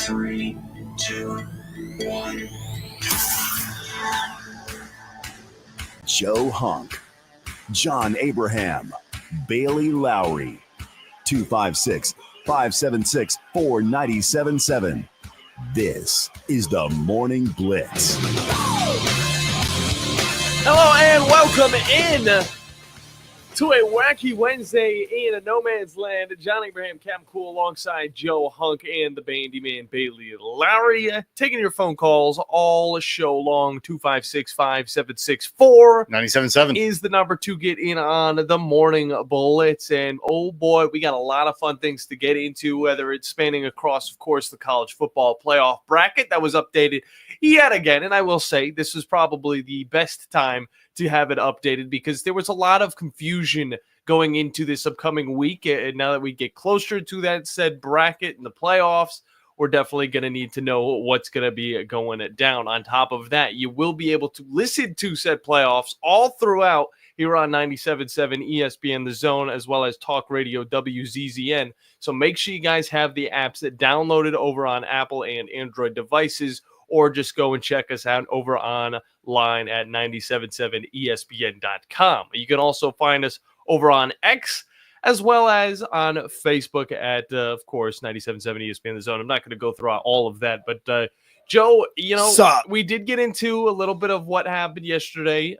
3, 2, 1. Joe Hunk, John Abraham, Bailey Lowery, 256-576-4977. This is the Morning Blitz. Hello and welcome in to a wacky Wednesday in a no man's land. John Abraham, Captain Cool, alongside Joe Hunk and the Bandy Man Bailey Lowery. Taking your phone calls all show long. 256-576-4977 is the number to get in on the Morning Blitz. And oh boy, we got a lot of fun things to get into, whether it's spanning across, of course, the college football playoff bracket that was updated yet again. And I will say this is probably the best time to have it updated because there was a lot of confusion going into this upcoming week. And now that we get closer to that said bracket in the playoffs, we're definitely going to need to know what's going to be going down. On top of that, you will be able to listen to said playoffs all throughout here on 97.7 ESPN The Zone, as well as Talk Radio WZZN. So make sure you guys have the apps that downloaded over on Apple and Android devices, or just go and check us out over online at 977ESPN.com. You can also find us over on X, as well as on Facebook at, of course, 97.7 ESPN The Zone. I'm not going to go through all of that, but Joe, we did get into a little bit of what happened yesterday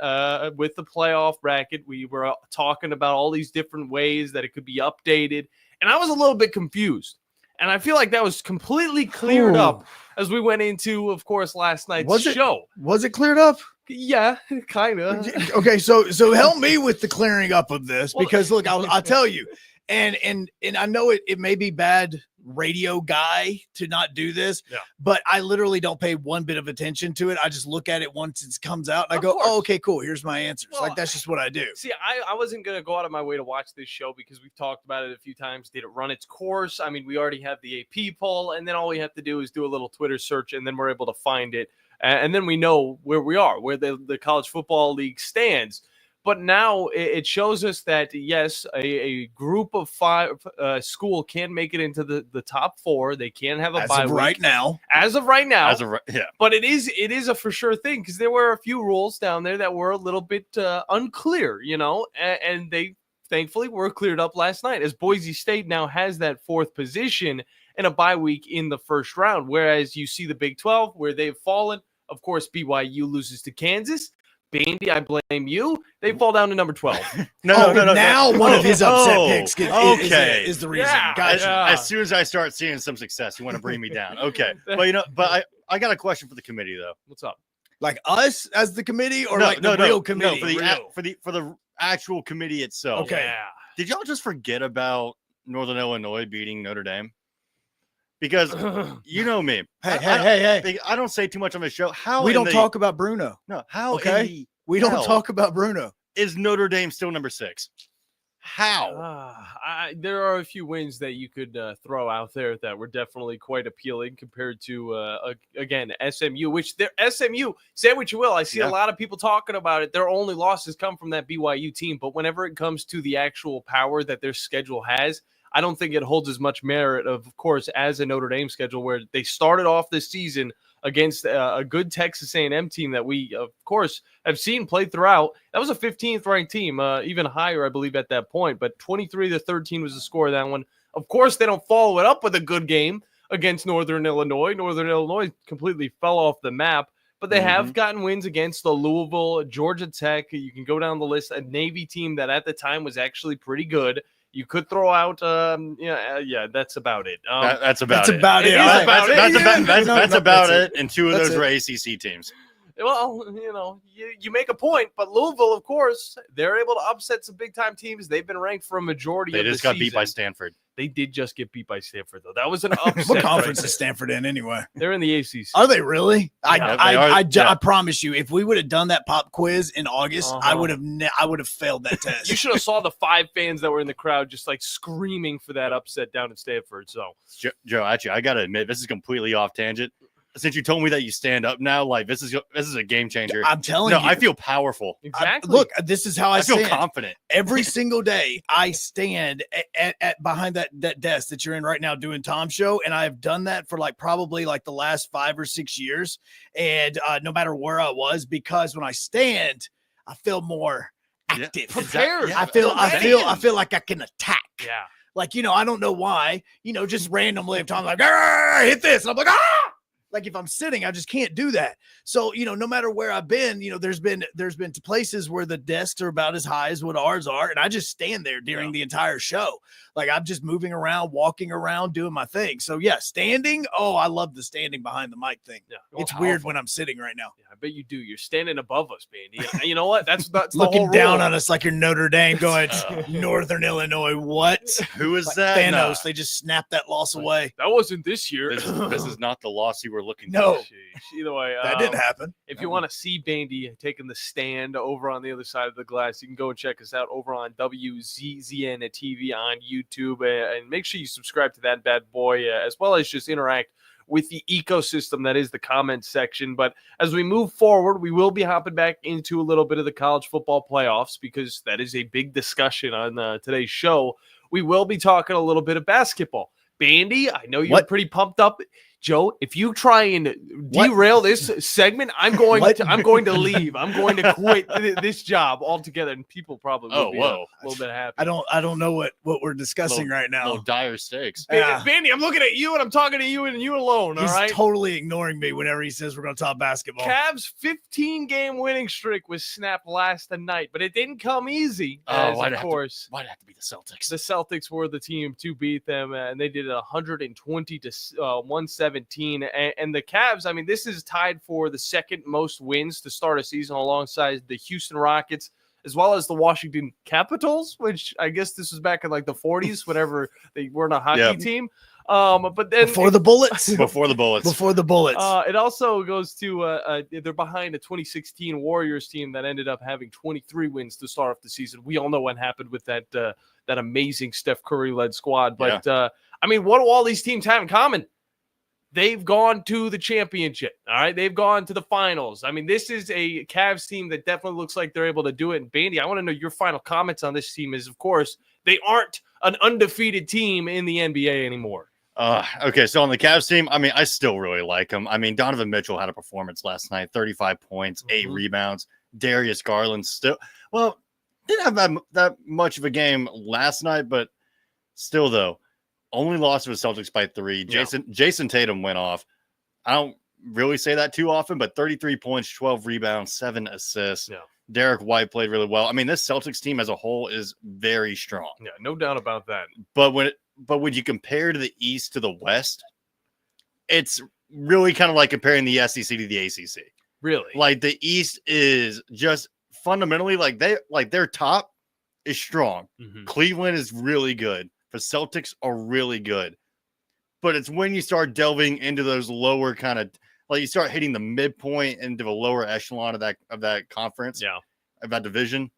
with the playoff bracket. We were talking about all these different ways that it could be updated, and I was a little bit confused. And I feel like that was completely cleared up as we went into, of course, last night's show. Was it cleared up? Yeah, kind of. Okay, so help me with the clearing up of this, because look, I'll tell you, and I know it may be bad radio guy to not do this, but I literally don't pay one bit of attention to it. I just look at it once it comes out and I go, oh, okay, cool, here's my answers. Well, like, that's just what I do. See, I wasn't going to go out of my way to watch this show because we've talked about it a few times. Did it run its course? I mean, we already have the AP poll, and then all we have to do is do a little Twitter search, and then we're able to find it. And then we know where we are, where the College Football League stands. But now it shows us that, yes, a group of five school can make it into the top four. They can have a bye week. As of right now. But it is a for sure thing, because there were a few rules down there that were a little bit unclear, and they thankfully were cleared up last night, as Boise State now has that fourth position and a bye week in the first round. Whereas you see the Big 12 where they've fallen. Of course, BYU loses to Kansas. Bandy, I blame you. They fall down to number 12. No. One of his upset picks is the reason. Yeah, gotcha. As soon as I start seeing some success, you want to bring me down. Okay. But I got a question for the committee, though. What's up? Like us as the committee, or the real committee? No, for the actual committee itself. Okay. Yeah. Did y'all just forget about Northern Illinois beating Notre Dame? Because you know me. Hey. I don't say too much on the show. We don't talk about Bruno. No, how? Okay. We don't talk about Bruno. Is Notre Dame still number 6? How? There are a few wins that you could throw out there that were definitely quite appealing compared to, again, SMU, which SMU, say what you will. I see a lot of people talking about it. Their only losses come from that BYU team. But whenever it comes to the actual power that their schedule has, I don't think it holds as much merit, of course, as a Notre Dame schedule, where they started off this season against a good Texas A&M team that we, of course, have seen play throughout. That was a 15th ranked team, even higher, I believe, at that point. But 23-13 was the score of that one. Of course, they don't follow it up with a good game against Northern Illinois. Northern Illinois completely fell off the map. But they have gotten wins against the Louisville, Georgia Tech. You can go down the list. A Navy team that at the time was actually pretty good. You could throw out, that's about it. That's about it. That's about it. And two of those were ACC teams. Well, you make a point, but Louisville, of course, they're able to upset some big-time teams. They've been ranked for a majority of the season. They just got beat by Stanford. They did just get beat by Stanford, though. That was an upset. What conference is Stanford in, anyway? They're in the ACC. Are they really? Yeah, I promise you, if we would have done that pop quiz in August, I would have failed that test. You should have saw the 5 fans that were in the crowd just like screaming for that upset down in Stanford. So, Joe, actually, I got to admit, this is completely off tangent. since you told me that you stand up now, like this is a game changer. I'm telling No, you. I feel powerful. Exactly. Look, this is how I feel stand. confident. Every single day I stand at behind that desk that you're in right now doing Tom's show. And I've done that for probably the last 5 or 6 years. And no matter where I was, because when I stand, I feel more active. Prepared. I feel like I can attack. Yeah. I don't know why, just randomly if Tom's like, hit this. And I'm like, if I'm sitting, I just can't do that. So, no matter where I've been, there's been places where the desks are about as high as what ours are. And I just stand there during the entire show. I'm just moving around, walking around, doing my thing. So yeah, standing. Oh, I love the standing behind the mic thing. Yeah, it's weird when I'm sitting right now. Yeah, I bet you do. You're standing above us, Bandy. You know what? That's the looking whole down rule. on us like you're Notre Dame going Northern Illinois. What? Who is that? Thanos. Nah. They just snapped that loss away. That wasn't this year. This is not the loss you were looking No. for. Either way, That didn't happen. If you want to see Bandy taking the stand over on the other side of the glass, you can go and check us out over on WZZN TV on YouTube, and make sure you subscribe to that bad boy, as well as just interact with the ecosystem that is the comment section. But as we move forward, we will be hopping back into a little bit of the college football playoffs, because that is a big discussion on today's show. We will be talking a little bit of basketball. Bandy, I know you're pretty pumped up. Joe, if you try and derail this segment, I'm going to leave. I'm going to quit this job altogether, and people probably will be a little bit happy. I don't know what we're discussing right now. Little dire stakes. Bandy, I'm looking at you, and I'm talking to you and you alone. He's all right, totally ignoring me whenever he says we're going to talk basketball. Cavs' 15-game winning streak was snapped last night, but it didn't come easy. Why'd it have to be the Celtics? The Celtics were the team to beat them, and they did 120 to 117. And the Cavs, I mean, this is tied for the second most wins to start a season, alongside the Houston Rockets, as well as the Washington Capitals, which I guess this was back in the 40s, whenever they weren't a hockey team. But then before the Bullets. Before the Bullets. It also goes to they're behind a 2016 Warriors team that ended up having 23 wins to start off the season. We all know what happened with that amazing Steph Curry led squad. But I mean, what do all these teams have in common? They've gone to the championship. All right. They've gone to the finals. I mean, this is a Cavs team that definitely looks like they're able to do it. And Bandy, I want to know your final comments on this team. Is, of course, they aren't an undefeated team in the NBA anymore. Okay. So on the Cavs team, I mean, I still really like them. I mean, Donovan Mitchell had a performance last night, 35 points, 8 rebounds. Darius Garland didn't have that much of a game last night, but still though. Only lost to the Celtics by 3. Jason Tatum went off. I don't really say that too often, but 33 points, 12 rebounds, 7 assists. Yeah. Derek White played really well. I mean, this Celtics team as a whole is very strong. Yeah, no doubt about that. But when you compare to the East to the West, it's really kind of like comparing the SEC to the ACC. Really? Like the East is just fundamentally their top is strong. Mm-hmm. Cleveland is really good. The Celtics are really good, but it's when you start delving into those lower kind of you start hitting the midpoint into the lower echelon of that conference, of that division,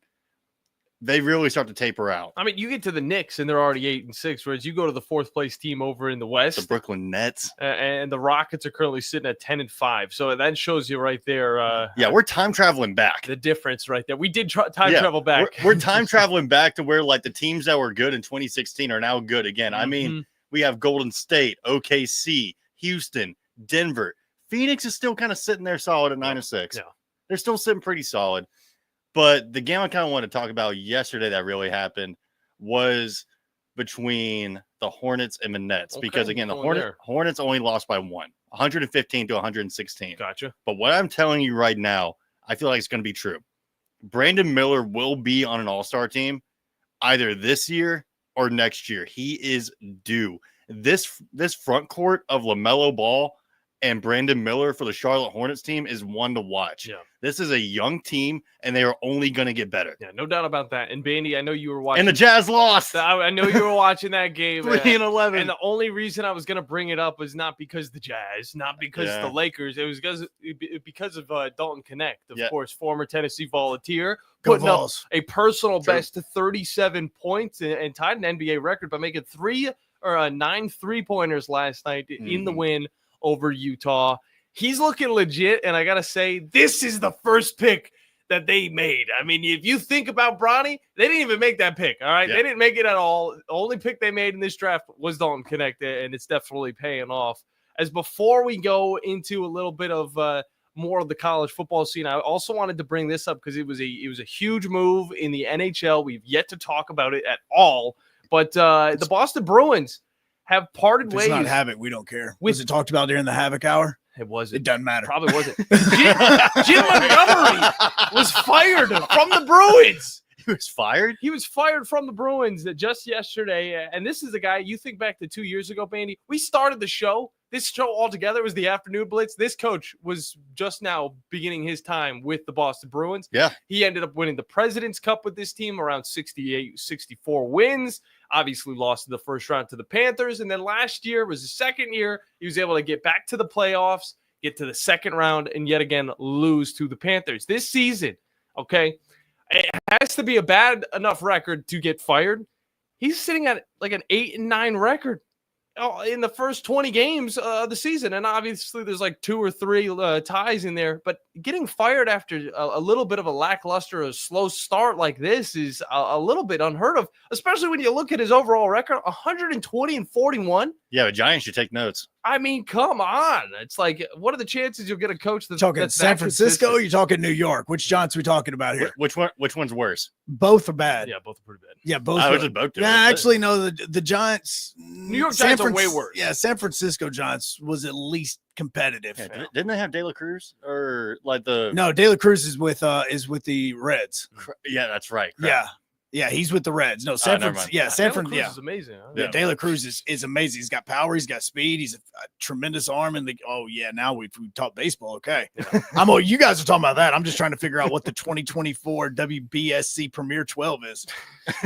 they really start to taper out. I mean, you get to the Knicks and they're already 8-6, whereas you go to the 4th place team over in the West, the Brooklyn Nets, and the Rockets are currently sitting at 10-5. So that shows you right there. We're time traveling back. The difference right there. We did time travel back. We're time traveling back to where the teams that were good in 2016 are now good again. I mean, we have Golden State, OKC, Houston, Denver. Phoenix is still kind of sitting there solid at 9-6. Yeah. They're still sitting pretty solid. But the game I kind of wanted to talk about yesterday that really happened was between the Hornets and the Nets. Because, again, the Hornets only lost by 115 to 116. Gotcha. But what I'm telling you right now, I feel like it's going to be true. Brandon Miller will be on an all-star team either this year or next year. He is due. This front court of LaMelo Ball and Brandon Miller for the Charlotte Hornets team is one to watch. Yeah. This is a young team, and they are only going to get better. Yeah, no doubt about that. And Bandy, I know you were watching. And the Jazz lost. I know you were watching that game. 3-11. And the only reason I was going to bring it up was not because the Jazz, not because the Lakers. It was because of Dalton Connect, of course, former Tennessee Volunteer, putting up a personal best to 37 points and tied an NBA record by making 9 3-pointers last night in the win over Utah. he's looking legit. And I got to say, this is the first pick that they made. I mean, if you think about Bronny, they didn't even make that pick. All right. Yeah. They didn't make it at all. The only pick they made in this draft was Dalton Connect, and it's definitely paying off. As before we go into a little bit of more of the college football scene, I also wanted to bring this up because it was a huge move in the NHL. We've yet to talk about it at all, but the Boston Bruins have parted ways. It's not Havoc. We don't care. Was it talked about during the Havoc hour? It wasn't. It doesn't matter. Probably wasn't. Jim Montgomery was fired from the Bruins. He was fired? He was fired from the Bruins just yesterday. And this is the guy, you think back to 2 years ago, Bandy, we started the show. This show altogether was the afternoon blitz. This coach was just now beginning his time with the Boston Bruins. Yeah. He ended up winning the President's Cup with this team, around 68, 64 wins. Obviously lost in the first round to the Panthers. And then last year was the second year. He was able to get back to the playoffs, get to the second round, and yet again lose to the Panthers. This season, okay, it has to be a bad enough record to get fired. He's sitting at like an 8-9 record in the first 20 games of the season. And obviously there's like 2 or 3 ties in there, but getting fired after a little bit of a lackluster, a slow start like this is a little bit unheard of, especially when you look at his overall record, 120-41. Yeah, the Giants should take notes. I mean, come on. It's like, what are the chances you'll get a coach that's talking that's San Francisco? Or you're talking New York? Which Giants are we talking about here? Which one's worse? Both are bad. Yeah, both are pretty bad. Yeah, both. I just both. Yeah, actually, no. The Giants, New York Giants are way worse. Yeah, San Francisco Giants was at least competitive. Yeah, didn't they have De La Cruz or like the? No, De La Cruz is with the Reds. Yeah, that's right. Crap. Yeah, he's with the Reds. No, San Francisco. Yeah, San Francisco. Yeah, is amazing. Huh? Yeah, De La Cruz is amazing. He's got power. He's got speed. He's a tremendous arm. And now we talk baseball. Okay, yeah. You guys are talking about that. I'm just trying to figure out what the 2024 WBSC Premier 12 is.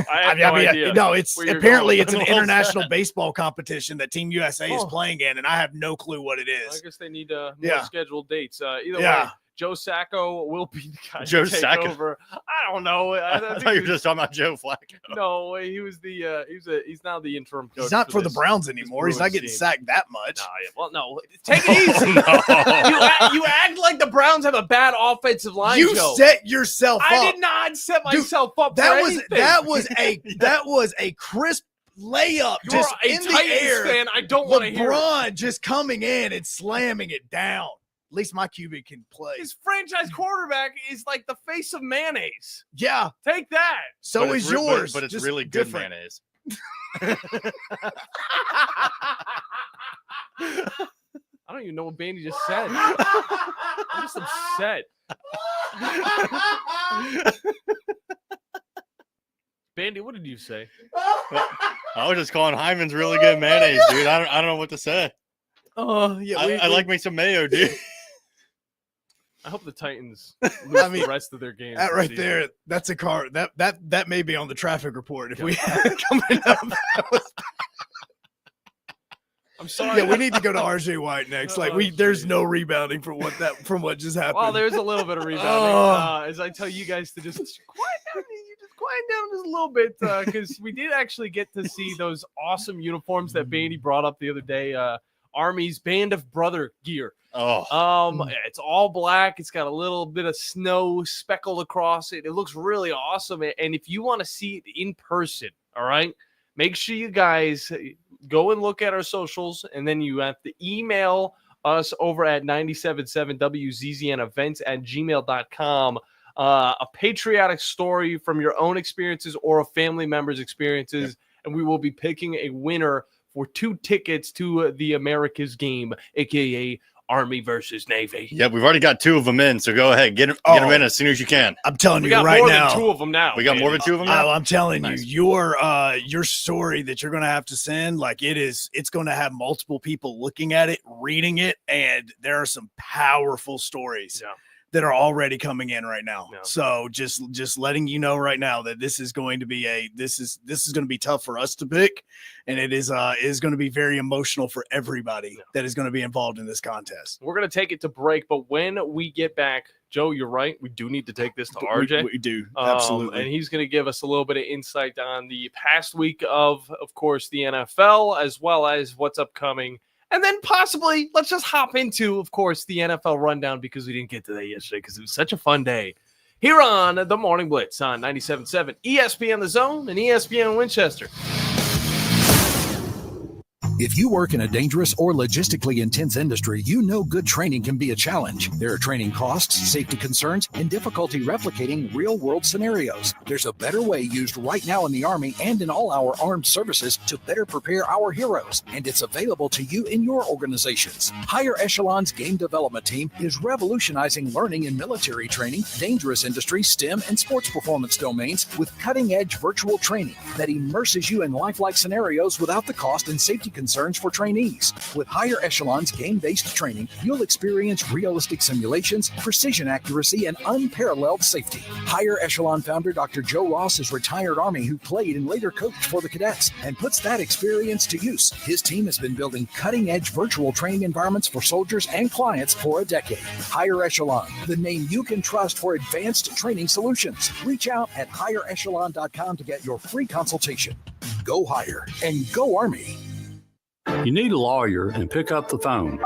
I have no idea. No, it's apparently it's an international baseball competition that Team USA is playing in, and I have no clue what it is. I guess they need more scheduled dates. Either way. Joe Sacco will be the guy Joe to take Sacco. over. I don't know. I thought you were just talking about Joe Flacco. No, he was he's now the interim coach. He's not for the Browns anymore. He's not getting sacked that much. Nah, yeah. Well, no, take it easy. You act like the Browns have a bad offensive line. You set yourself up. I did not set myself up. That was a crisp layup. You're just a in Titans the air. fan. I don't want to hear it. LeBron just coming in and slamming it down. At least my QB can play. His franchise quarterback is like the face of mayonnaise. Yeah. Take that. So is yours. But it's just really good different. mayonnaise. I don't even know what Bandy just said. I'm just upset. Bandy, what did you say? I was just calling Hyman's really good mayonnaise, dude. I don't know what to say. Oh, yeah. I like me some mayo, dude. I hope the Titans lose the rest of their games. That right there, that's a car. That may be on the traffic report if we had it coming up. I'm sorry. Yeah, we need to go to RJ White next. There's no rebounding from what just happened. Well, there's a little bit of rebounding. As I tell you guys to just quiet down just a little bit, because we did actually get to see those awesome uniforms that Bandy brought up the other day. Army's Band of Brother gear. It's all black. It's got a little bit of snow speckled across it. It looks really awesome. And if you want to see it in person, all right, make sure you guys go and look at our socials, and then you have to email us over at 977WZZNevents@gmail.com. A patriotic story from your own experiences or a family member's experiences, and we will be picking a winner for 2 tickets to the America's game, aka Army versus Navy. Yeah, we've already got 2 of them in, so go ahead, get them in as soon as you can. I'm telling you right now, we got more than 2 of them now. We got more than 2 of them now. I'm telling you, your story that you're going to have to send, it's going to have multiple people looking at it, reading it, and there are some powerful stories. Yeah. That are already coming in right now. Yeah. So just letting you know right now that this is going to be this is going to be tough for us to pick, and it is going to be very emotional for everybody that is going to be involved in this contest. We're going to take it to break, but when we get back, Joe, you're right. We do need to take this to RJ. We do. Absolutely. And he's going to give us a little bit of insight on the past week of course, the NFL, as well as what's upcoming And then possibly let's just hop into, of course, the NFL rundown because we didn't get to that yesterday because it was such a fun day. Here on the Morning Blitz on 97.7 ESPN The Zone and ESPN Winchester. If you work in a dangerous or logistically intense industry, you know good training can be a challenge. There are training costs, safety concerns, and difficulty replicating real-world scenarios. There's a better way used right now in the Army and in all our armed services to better prepare our heroes, and it's available to you in your organizations. Higher Echelon's game development team is revolutionizing learning in military training, dangerous industry, STEM, and sports performance domains with cutting-edge virtual training that immerses you in lifelike scenarios without the cost and safety concerns for trainees. With Higher Echelon's game-based training, you'll experience realistic simulations, precision accuracy, and unparalleled safety. Higher Echelon founder Dr. Joe Ross is retired Army who played and later coached for the cadets and puts that experience to use. His team has been building cutting-edge virtual training environments for soldiers and clients for a decade. Higher Echelon, the name you can trust for advanced training solutions. Reach out at higherechelon.com to get your free consultation. Go Higher and go Army. You need a lawyer and pick up the phone.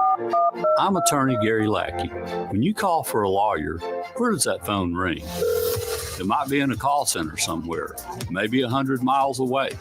I'm attorney Gary Lackey. When you call for a lawyer, where does that phone ring? It might be in a call center somewhere, maybe 100 miles away,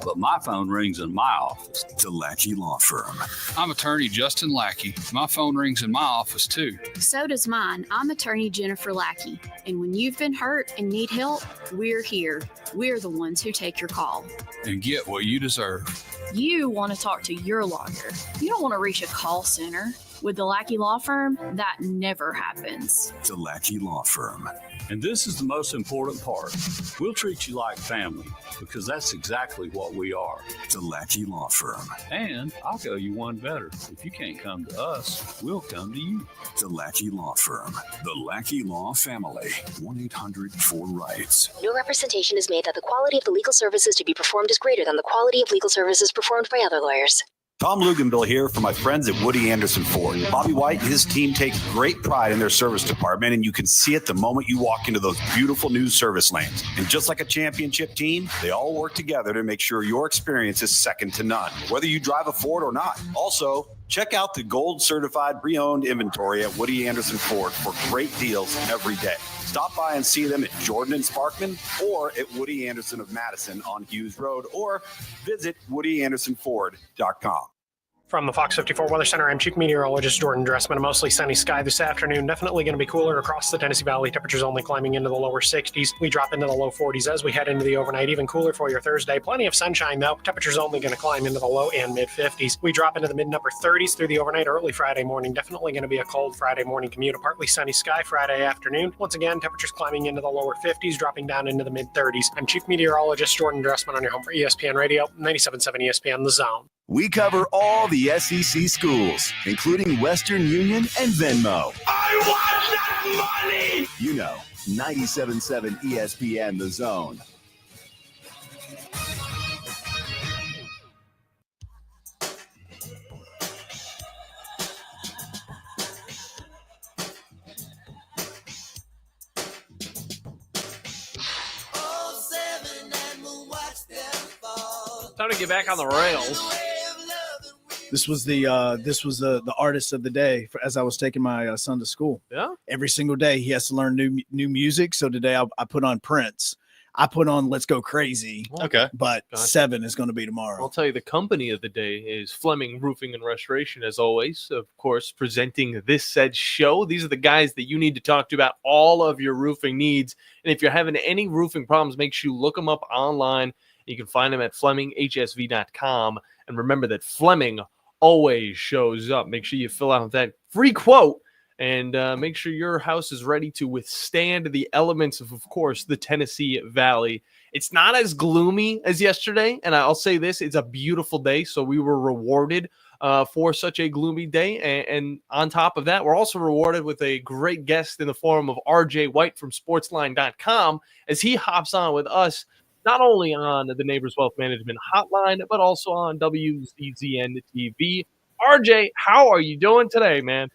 but my phone rings in my office. The Lackey Law Firm. I'm attorney Justin Lackey. My phone rings in my office too. So does mine. I'm attorney Jennifer Lackey. And when you've been hurt and need help, we're here. We're the ones who take your call. And get what you deserve. You want to talk to your lawyer. You don't want to reach a call center. With the Lackey Law Firm, that never happens. The Lackey Law Firm. And this is the most important part. We'll treat you like family because that's exactly what we are. The Lackey Law Firm. And I'll go you one better. If you can't come to us, we'll come to you. The Lackey Law Firm. The Lackey Law Family. 1-800-4-RIGHTS. No representation is made that the quality of the legal services to be performed is greater than the quality of legal services performed by other lawyers. Tom Luganville here for my friends at Woody Anderson Ford. Bobby White and his team take great pride in their service department, and you can see it the moment you walk into those beautiful new service lanes. And just like a championship team, they all work together to make sure your experience is second to none, whether you drive a Ford or not. Also, check out the gold certified pre-owned inventory at Woody Anderson Ford for great deals every day. Stop by and see them at Jordan and Sparkman or at Woody Anderson of Madison on Hughes Road, or visit WoodyAndersonFord.com. From the Fox 54 Weather Center, I'm Chief Meteorologist Jordan Dressman. A mostly sunny sky this afternoon. Definitely going to be cooler across the Tennessee Valley. Temperatures only climbing into the lower 60s. We drop into the low 40s as we head into the overnight. Even cooler for your Thursday. Plenty of sunshine, though. Temperatures only going to climb into the low and mid 50s. We drop into the mid upper 30s through the overnight. Early Friday morning. Definitely going to be a cold Friday morning commute. A partly sunny sky Friday afternoon. Once again, temperatures climbing into the lower 50s, dropping down into the mid 30s. I'm Chief Meteorologist Jordan Dressman on your home for ESPN Radio, 97.7 ESPN The Zone. We cover all the SEC schools, including Western Union and Venmo. I want that money! You know, 97.7 ESPN The Zone. Time to get back on the rails. This was the artist of the day as I was taking my son to school. Yeah. Every single day he has to learn new music. So today I put on Prince. I put on Let's Go Crazy. Okay. But Gotcha. 7 is going to be tomorrow. I'll tell you, the company of the day is Fleming Roofing and Restoration, as always, of course, presenting this said show. These are the guys that you need to talk to about all of your roofing needs. And if you're having any roofing problems, make sure you look them up online. You can find them at FlemingHSV.com. And remember that Fleming always shows up. Make sure you fill out that free quote and make sure your house is ready to withstand the elements of course, the Tennessee Valley. It's not as gloomy as yesterday, and I'll say this, it's a beautiful day, so we were rewarded for such a gloomy day, and on top of that, we're also rewarded with a great guest in the form of RJ White from Sportsline.com as he hops on with us, not only on the Neighbors Wealth Management Hotline, but also on WZZN TV. RJ, how are you doing today, man?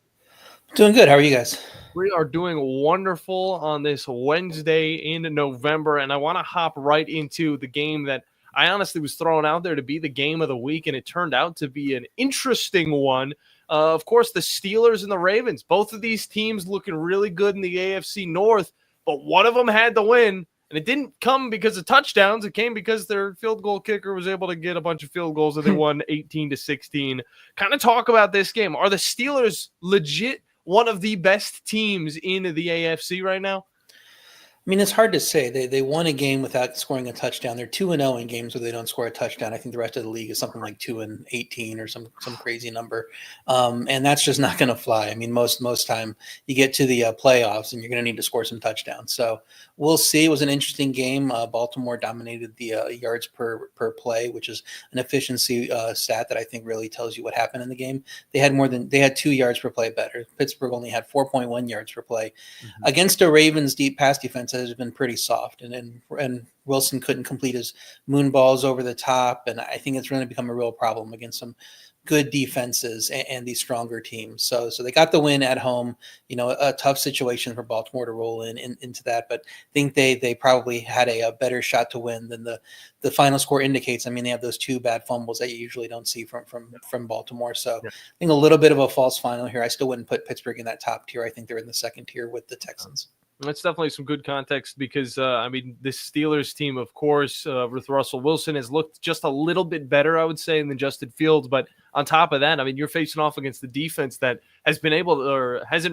Doing good. How are you guys? We are doing wonderful on this Wednesday in November, and I want to hop right into the game that I honestly was thrown out there to be the game of the week, and it turned out to be an interesting one. Of course, the Steelers and the Ravens, both of these teams looking really good in the AFC North, but one of them had to win. And it didn't come because of touchdowns. It came because their field goal kicker was able to get a bunch of field goals, and they won 18-16. Kind of talk about this game. Are the Steelers legit one of the best teams in the AFC right now? I mean, it's hard to say. They won a game without scoring a touchdown. They're 2-0 in games where they don't score a touchdown. I think the rest of the league is something like 2-18 or some crazy number, and that's just not going to fly. I mean, most time you get to the playoffs and you're going to need to score some touchdowns. So we'll see. It was an interesting game. Baltimore dominated the yards per play, which is an efficiency stat that I think really tells you what happened in the game. They had 2 yards per play better. Pittsburgh only had 4.1 yards per play against the Ravens' deep pass defense has been pretty soft, and Wilson couldn't complete his moon balls over the top, and I think it's really become a real problem against some good defenses and these stronger teams. So they got the win at home. A tough situation for Baltimore to roll into that, but I think they probably had a better shot to win than the final score indicates. I mean, they have those 2 bad fumbles that you usually don't see from Baltimore. So I think a little bit of a false final here. I still wouldn't put Pittsburgh in that top tier. I think they're in the second tier with the Texans. That's definitely some good context because, this Steelers team, of course, with Russell Wilson has looked just a little bit better, I would say, than Justin Fields. But on top of that, I mean, you're facing off against the defense that hasn't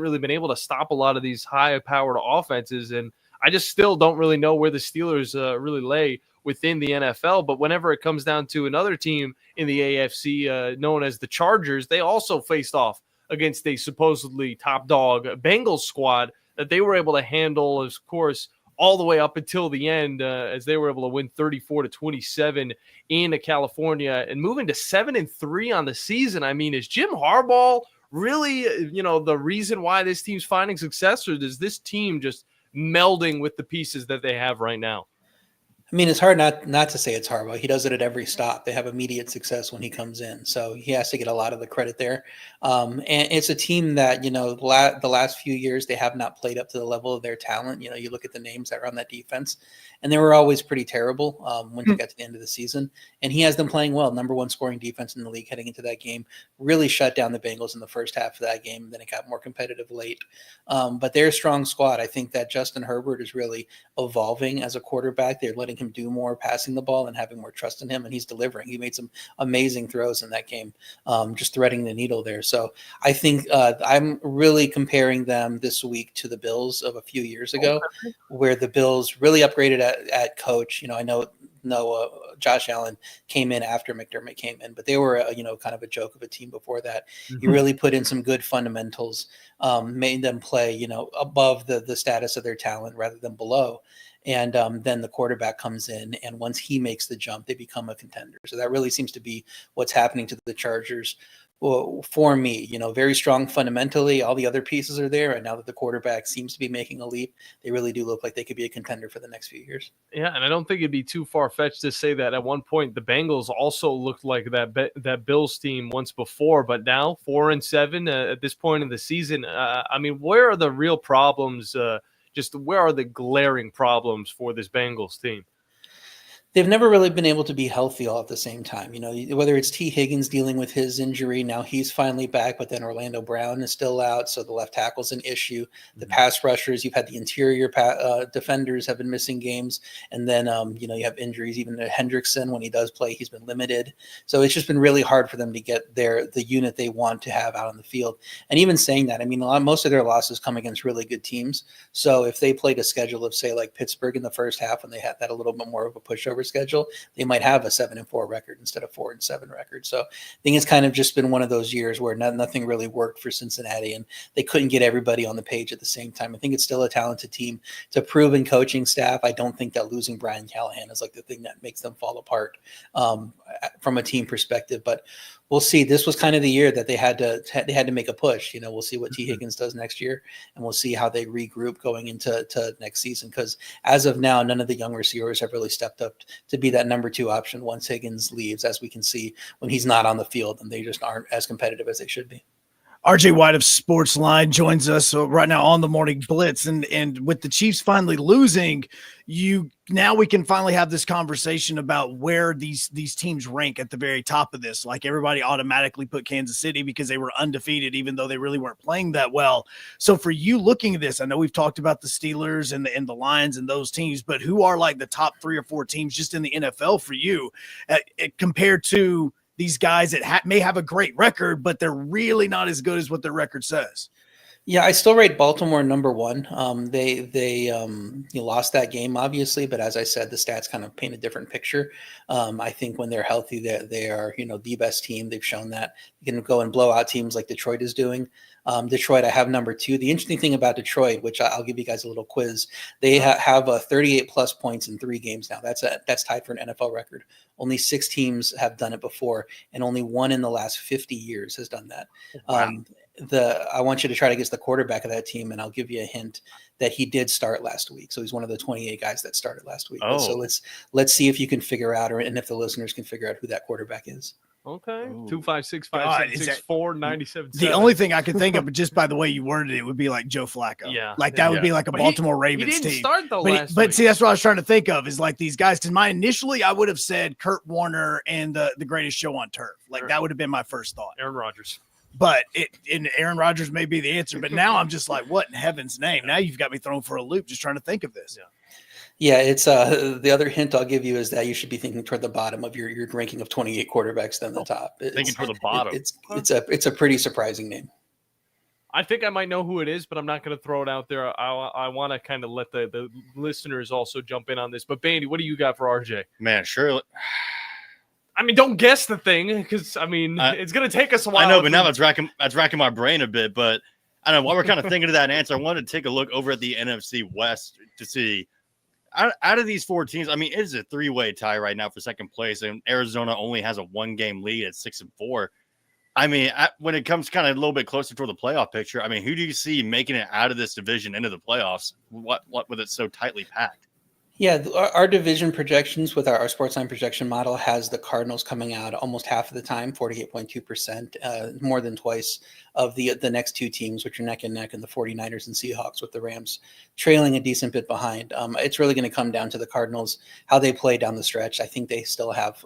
really been able to stop a lot of these high-powered offenses. And I just still don't really know where the Steelers really lay within the NFL. But whenever it comes down to another team in the AFC known as the Chargers, they also faced off against a supposedly top dog Bengals squad that they were able to handle, of course, all the way up until the end, as they were able to win 34-27 in California and moving to 7-3 on the season. I mean, is Jim Harbaugh really, the reason why this team's finding success, or is this team just melding with the pieces that they have right now? I mean, it's hard not to say it's Harbaugh. He does it at every stop. They have immediate success when he comes in. So he has to get a lot of the credit there. And it's a team that, the last few years, they have not played up to the level of their talent. You look at the names that are on that defense, and they were always pretty terrible when you got to the end of the season. And he has them playing well. Number 1 scoring defense in the league heading into that game. Really shut down the Bengals in the first half of that game. And then it got more competitive late. But they're a strong squad. I think that Justin Herbert is really evolving as a quarterback. They're letting him do more passing the ball and having more trust in him, and he's delivering. He made some amazing throws in that game, just threading the needle there. So I think I'm really comparing them this week to the Bills of a few years ago, where the Bills really upgraded at coach. I know Josh Allen came in after McDermott came in, but they were kind of a joke of a team before that. He really put in some good fundamentals, made them play above the status of their talent rather than below. And then the quarterback comes in, and once he makes the jump, they become a contender. So that really seems to be what's happening to the Chargers for me. Very strong fundamentally. All the other pieces are there. And now that the quarterback seems to be making a leap, they really do look like they could be a contender for the next few years. Yeah, and I don't think it'd be too far-fetched to say that at one point the Bengals also looked like that Bills team once before, but now 4-7 at this point in the season. Where are the real problems? Where are the glaring problems for this Bengals team? They've never really been able to be healthy all at the same time. Whether it's T. Higgins dealing with his injury, now he's finally back, but then Orlando Brown is still out, so the left tackle's an issue. The pass rushers, you've had the interior defenders have been missing games, and then you have injuries. Even Hendrickson, when he does play, he's been limited. So it's just been really hard for them to get the unit they want to have out on the field. And even saying that, most of their losses come against really good teams. So if they played a schedule of, say, like Pittsburgh in the first half, when they had that a little bit more of a pushover schedule, they might have a 7-4 record instead of 4-7 record. So I think it's kind of just been one of those years where nothing really worked for Cincinnati, and they couldn't get everybody on the page at the same time. I think it's still a talented team. It's a proven coaching staff. I don't think that losing Brian Callahan is like the thing that makes them fall apart from a team perspective, but we'll see. This was kind of the year that they had to make a push. We'll see what T. Higgins does next year, and we'll see how they regroup going into next season. Because as of now, none of the young receivers have really stepped up to be that number 2 option once Higgins leaves, as we can see when he's not on the field, and they just aren't as competitive as they should be. RJ White of Sportsline joins us right now on the Morning Blitz, and with the Chiefs finally losing, now we can finally have this conversation about where these teams rank at the very top of this. Like, everybody automatically put Kansas City because they were undefeated, even though they really weren't playing that well. So for you looking at this, I know we've talked about the Steelers and the Lions and those teams, but who are like the top 3 or 4 teams just in the NFL for you compared to these guys that may have a great record, but they're really not as good as what their record says? Yeah, I still rate Baltimore number 1. They lost that game, obviously, but as I said, the stats kind of paint a different picture. I think when they're healthy, they are the best team. They've shown that you can go and blow out teams like Detroit is doing. Detroit, I have number 2. The interesting thing about Detroit, which I'll give you guys a little quiz, they have 38 plus points in 3 games now. That's tied for an NFL record. Only 6 teams have done it before, and only 1 in the last 50 years has done that. Wow. I want you to try to guess the quarterback of that team, and I'll give you a hint that he did start last week. So he's one of the 28 guys that started last week. Oh. So let's see if you can figure out, and if the listeners can figure out who that quarterback is. Okay. 256-576-497. The only thing I could think of, just by the way you worded it, would be like Joe Flacco. Yeah. Like that would be like a Baltimore Ravens he didn't team. start though last But week. see, that's what I was trying to think of, is like these guys. Because initially I would have said Kurt Warner and the greatest show on turf. Like Sure. that would have been my first thought. Aaron Rodgers. But Aaron Rodgers may be the answer. But now I'm just like, what in heaven's name? Now you've got me thrown for a loop just trying to think of this. Yeah, it's the other hint I'll give you is that you should be thinking toward the bottom of your ranking of 28 quarterbacks than the top. Thinking toward the bottom. It's a pretty surprising name. I think I might know who it is, but I'm not going to throw it out there. I want to kind of let the listeners also jump in on this. But Bandy, what do you got for RJ? Man, surely. I mean, don't guess the thing, because it's going to take us a while. I know, but now that's racking my brain a bit. But I don't know, while we're kind of thinking of that answer, I wanted to take a look over at the NFC West to see out of these 4 teams. I mean, it is a 3-way tie right now for second place, and Arizona only has a 1-game lead at 6-4. I mean, when it comes kind of a little bit closer to the playoff picture, I mean, who do you see making it out of this division into the playoffs? What with it so tightly packed? Yeah, our division projections with our Sportsline projection model has the Cardinals coming out almost half of the time, 48.2%, more than twice of the next 2 teams, which are neck and neck, and the 49ers and Seahawks, with the Rams trailing a decent bit behind. It's really going to come down to the Cardinals, how they play down the stretch. I think they still have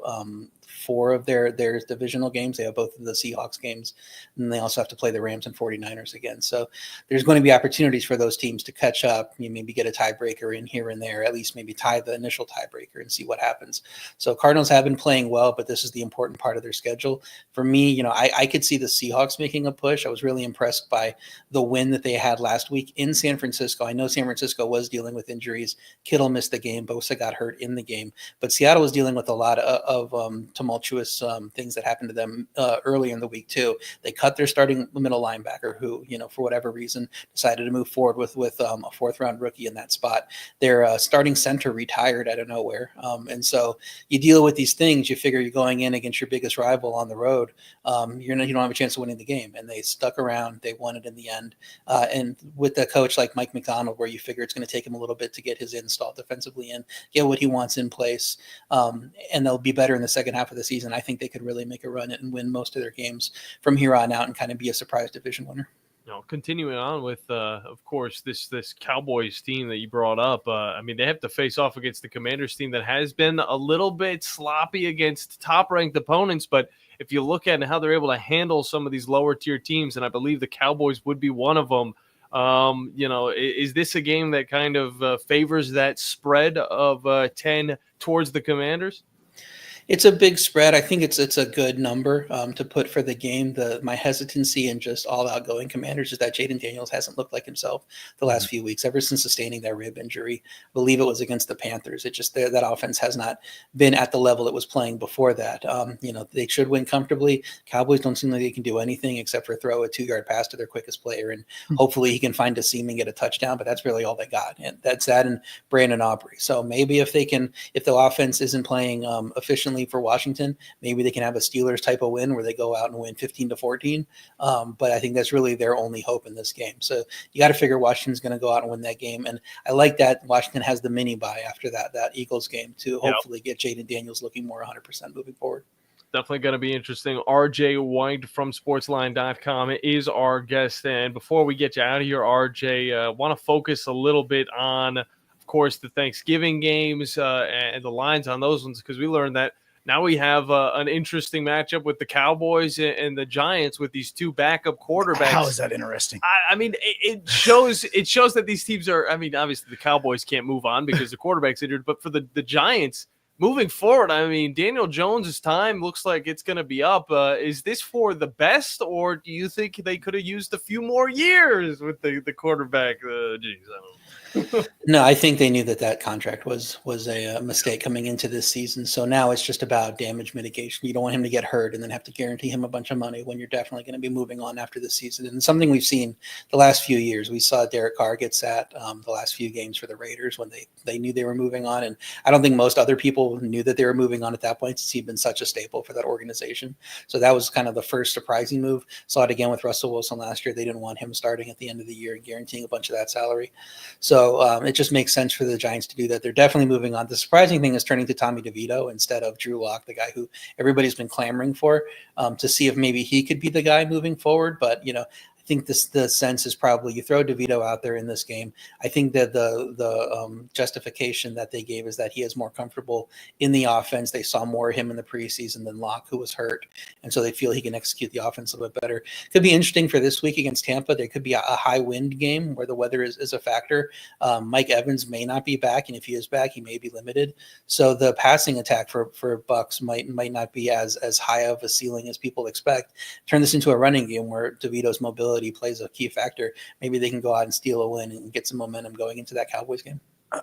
4 of their divisional games. They have both of the Seahawks games, and they also have to play the Rams and 49ers again. So there's going to be opportunities for those teams to catch up, maybe get a tiebreaker in here and there, at least maybe tie the initial tiebreaker and see what happens. So Cardinals have been playing well, but this is the important part of their schedule. For me, I could see the Seahawks making a push. I was really impressed by the win that they had last week in San Francisco. I know San Francisco was dealing with injuries. Kittle missed the game. Bosa got hurt in the game. But Seattle was dealing with a lot of tumultuous things that happened to them early in the week too. They cut their starting middle linebacker, who, for whatever reason, decided to move forward with a 4th-round rookie in that spot. Their starting center retired out of nowhere. And so you deal with these things. You figure you're going in against your biggest rival on the road. You don't have a chance of winning the game. And they stuck around. They won it in the end. And with a coach like Mike McDonald, where you figure it's going to take him a little bit to get his install defensively in, get what he wants in place, and they'll be better in the second half of the season. I think they could really make a run and win most of their games from here on out and kind of be a surprise division winner. Continuing on with, of course, this Cowboys team that you brought up. I mean, they have to face off against the Commanders team that has been a little bit sloppy against top-ranked opponents. But if you look at how they're able to handle some of these lower-tier teams, and I believe the Cowboys would be one of them, is this a game that kind of favors that spread of 10 towards the Commanders? It's a big spread. I think it's a good number to put for the game. My hesitancy and just all outgoing Commanders is that Jaden Daniels hasn't looked like himself the last few weeks, ever since sustaining that rib injury. I believe it was against the Panthers. It just that offense has not been at the level it was playing before that. They should win comfortably. Cowboys don't seem like they can do anything except for throw a 2-yard pass to their quickest player, and hopefully he can find a seam and get a touchdown. But that's really all they got, and that's that and Brandon Aubrey. So maybe if the offense isn't playing efficiently for Washington, maybe they can have a Steelers type of win where they go out and win 15-14. But I think that's really their only hope in this game. So you got to figure Washington's going to go out and win that game. And I like that Washington has the mini bye after that Eagles game to hopefully get Jaden Daniels looking more 100% moving forward. Definitely going to be interesting. RJ White from sportsline.com is our guest. And before we get you out of here, RJ, want to focus a little bit on, of course, the Thanksgiving games and the lines on those ones, because we learned that now we have an interesting matchup with the Cowboys and the Giants with these two backup quarterbacks. How is that interesting? I mean, it shows that these teams are, I mean, obviously the Cowboys can't move on because the quarterback's injured, but for the Giants, moving forward, I mean, Daniel Jones' time looks like it's going to be up. Is this for the best, or do you think they could have used a few more years with the quarterback? I don't know. No, I think they knew that contract was a mistake coming into this season. So now it's just about damage mitigation. You don't want him to get hurt and then have to guarantee him a bunch of money when you're definitely going to be moving on after the season. And something we've seen the last few years, we saw Derek Carr get sat the last few games for the Raiders when they knew they were moving on. And I don't think most other people knew that they were moving on at that point, since he'd been such a staple for that organization. So that was kind of the first surprising move. Saw it again with Russell Wilson last year. They didn't want him starting at the end of the year and guaranteeing a bunch of that salary. So it just makes sense for the Giants to do that. They're definitely moving on. The surprising thing is turning to Tommy DeVito instead of Drew Lock, the guy who everybody's been clamoring for, to see if maybe he could be the guy moving forward. But, I think the sense is probably you throw DeVito out there in this game. I think that the justification that they gave is that he is more comfortable in the offense. They saw more of him in the preseason than Locke, who was hurt, and so they feel he can execute the offense a little bit better. Could be interesting for this week against Tampa. There could be a high wind game where the weather is a factor. Mike Evans may not be back, and if he is back, he may be limited. So the passing attack for Bucks might not be as high of a ceiling as people expect. Turn this into a running game where DeVito's mobility plays a key factor. Maybe they can go out and steal a win and get some momentum going into that Cowboys game.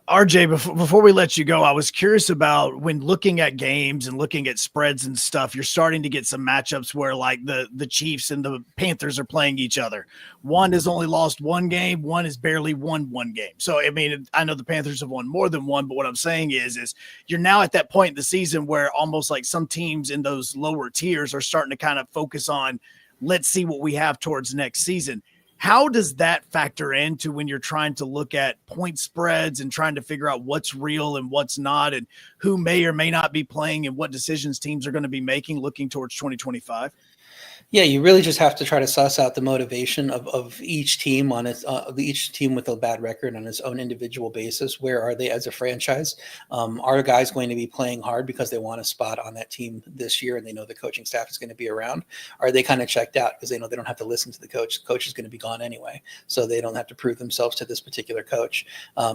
RJ, before we let you go, I was curious about when looking at games and looking at spreads and stuff, you're starting to get some matchups where like the Chiefs and the Panthers are playing each other. One has only lost one game. One has barely won one game. So, I mean, I know the Panthers have won more than one, but what I'm saying is you're now at that point in the season where almost like some teams in those lower tiers are starting to kind of focus on, let's see what we have towards next season. How does that factor into when you're trying to look at point spreads and trying to figure out what's real and what's not, and who may or may not be playing and what decisions teams are going to be making looking towards 2025? Yeah, you really just have to try to suss out the motivation of each team on its each team with a bad record on its own individual basis. Where are they as a franchise? Are guys going to be playing hard because they want a spot on that team this year and they know the coaching staff is going to be around? Are they kind of checked out because they know they don't have to listen to the coach? The coach is going to be gone anyway, so they don't have to prove themselves to this particular coach.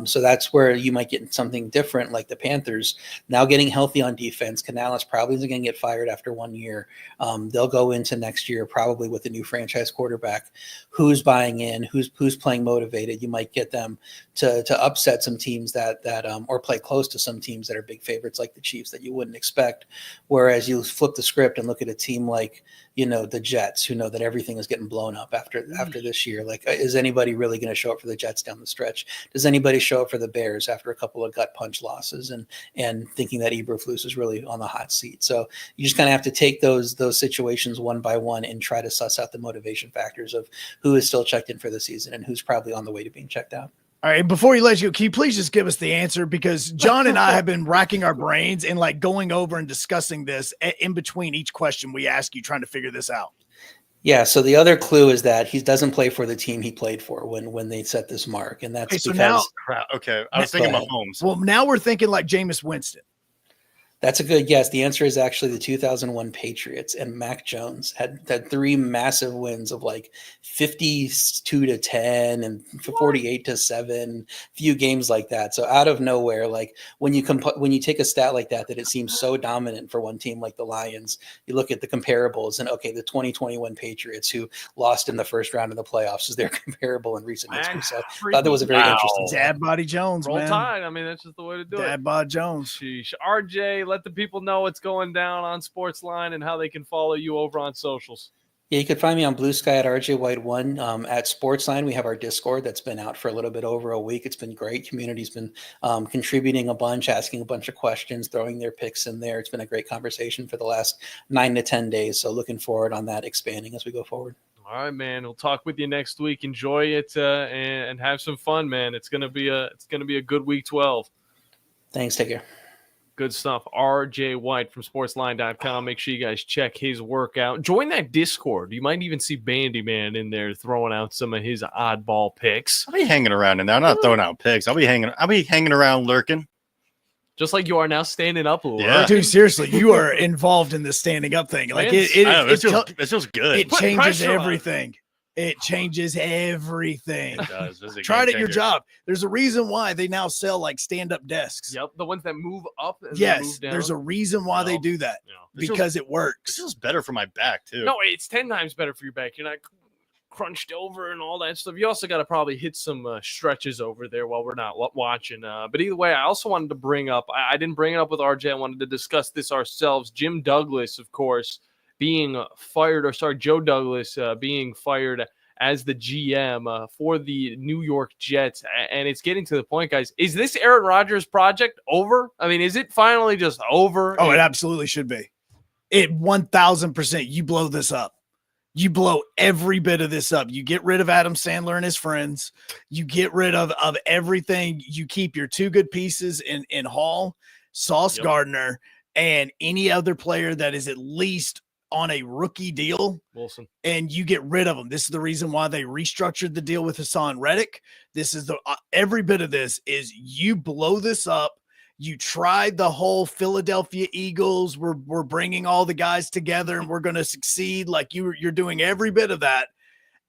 So that's where you might get something different, like the Panthers now getting healthy on defense. Canales probably isn't going to get fired after 1 year. They'll go into next year probably with a new franchise quarterback who's buying in, who's playing motivated. You might get them to upset some teams that or play close to some teams that are big favorites like the Chiefs that you wouldn't expect. Whereas you flip the script and look at a team like the Jets, who know that everything is getting blown up after this year. Like, is anybody really going to show up for the Jets down the stretch? Does anybody show up for the Bears after a couple of gut punch losses and thinking that Eberflus is really on the hot seat? So you just kind of have to take those situations one by one and try to suss out the motivation factors of who is still checked in for the season and who's probably on the way to being checked out. All right, before you let you go, can you please just give us the answer? Because John and I have been racking our brains and like going over and discussing this in between each question we ask you, trying to figure this out. Yeah, so the other clue is that he doesn't play for the team he played for when they set this mark, and that's so because now, I was thinking about Holmes. Well, now we're thinking like Jameis Winston. That's a good guess. The answer is actually the 2001 Patriots, and Mac Jones had 3 massive wins of like 52-10 and 48-7, few games like that. So out of nowhere, like when you take a stat like that it seems so dominant for one team like the Lions, you look at the comparables and okay, the 2021 Patriots who lost in the first round of the playoffs is their comparable in recent history. So I thought that was a very interesting stat. Dad Body Jones, Roll man. Tide. I mean, that's just the way to do it. Dad Bod Jones. Sheesh. RJ, let the people know what's going down on Sportsline and how they can follow you over on socials. Yeah, you can find me on Blue Sky at RJ White 1. At Sportsline, we have our Discord that's been out for a little bit over a week. It's been great. Community's been contributing a bunch, asking a bunch of questions, throwing their picks in there. It's been a great conversation for the last 9 to 10 days. So looking forward on that expanding as we go forward. All right, man. We'll talk with you next week. Enjoy it and have some fun, man. It's gonna be a good week 12. Thanks. Take care. Good stuff. RJ White from sportsline.com. Make sure you guys check his work out. Join that Discord. You might even see Bandy Man in there throwing out some of his oddball picks. I'll be hanging around in there. I'm not throwing out picks. I'll be hanging around lurking. Just like you are now standing up. Yeah. Dude, seriously, you are involved in the standing up thing. Like it feels good. It changes everything. It changes everything. It does. Try it at your job. There's a reason why they now sell like stand-up desks. Yep, the ones that move up. And Yes, move down. there's a reason why they do that. Because it works. It feels better for my back too. No, it's 10 times better for your back. You're not crunched over and all that stuff. You also got to probably hit some stretches over there while we're not watching. But either way, I also wanted to bring up. I didn't bring it up with RJ. I wanted to discuss this ourselves. Jim Douglas, of course, being fired, Joe Douglas being fired as the GM for the New York Jets. And it's getting to the point, guys. Is this Aaron Rodgers project over? I mean, is it finally just over? Oh, it absolutely should be. It 1000%. You blow this up. You blow every bit of this up. You get rid of Adam Sandler and his friends. You get rid of everything. You keep your two good pieces in Hall, Sauce Gardner, and any other player that is at least on a rookie deal, Wilson, and you get rid of them. This is the reason why they restructured the deal with Hassan Reddick. This is every bit of this is you blow this up. You tried the whole Philadelphia Eagles. We're bringing all the guys together and we're going to succeed. Like you're doing every bit of that.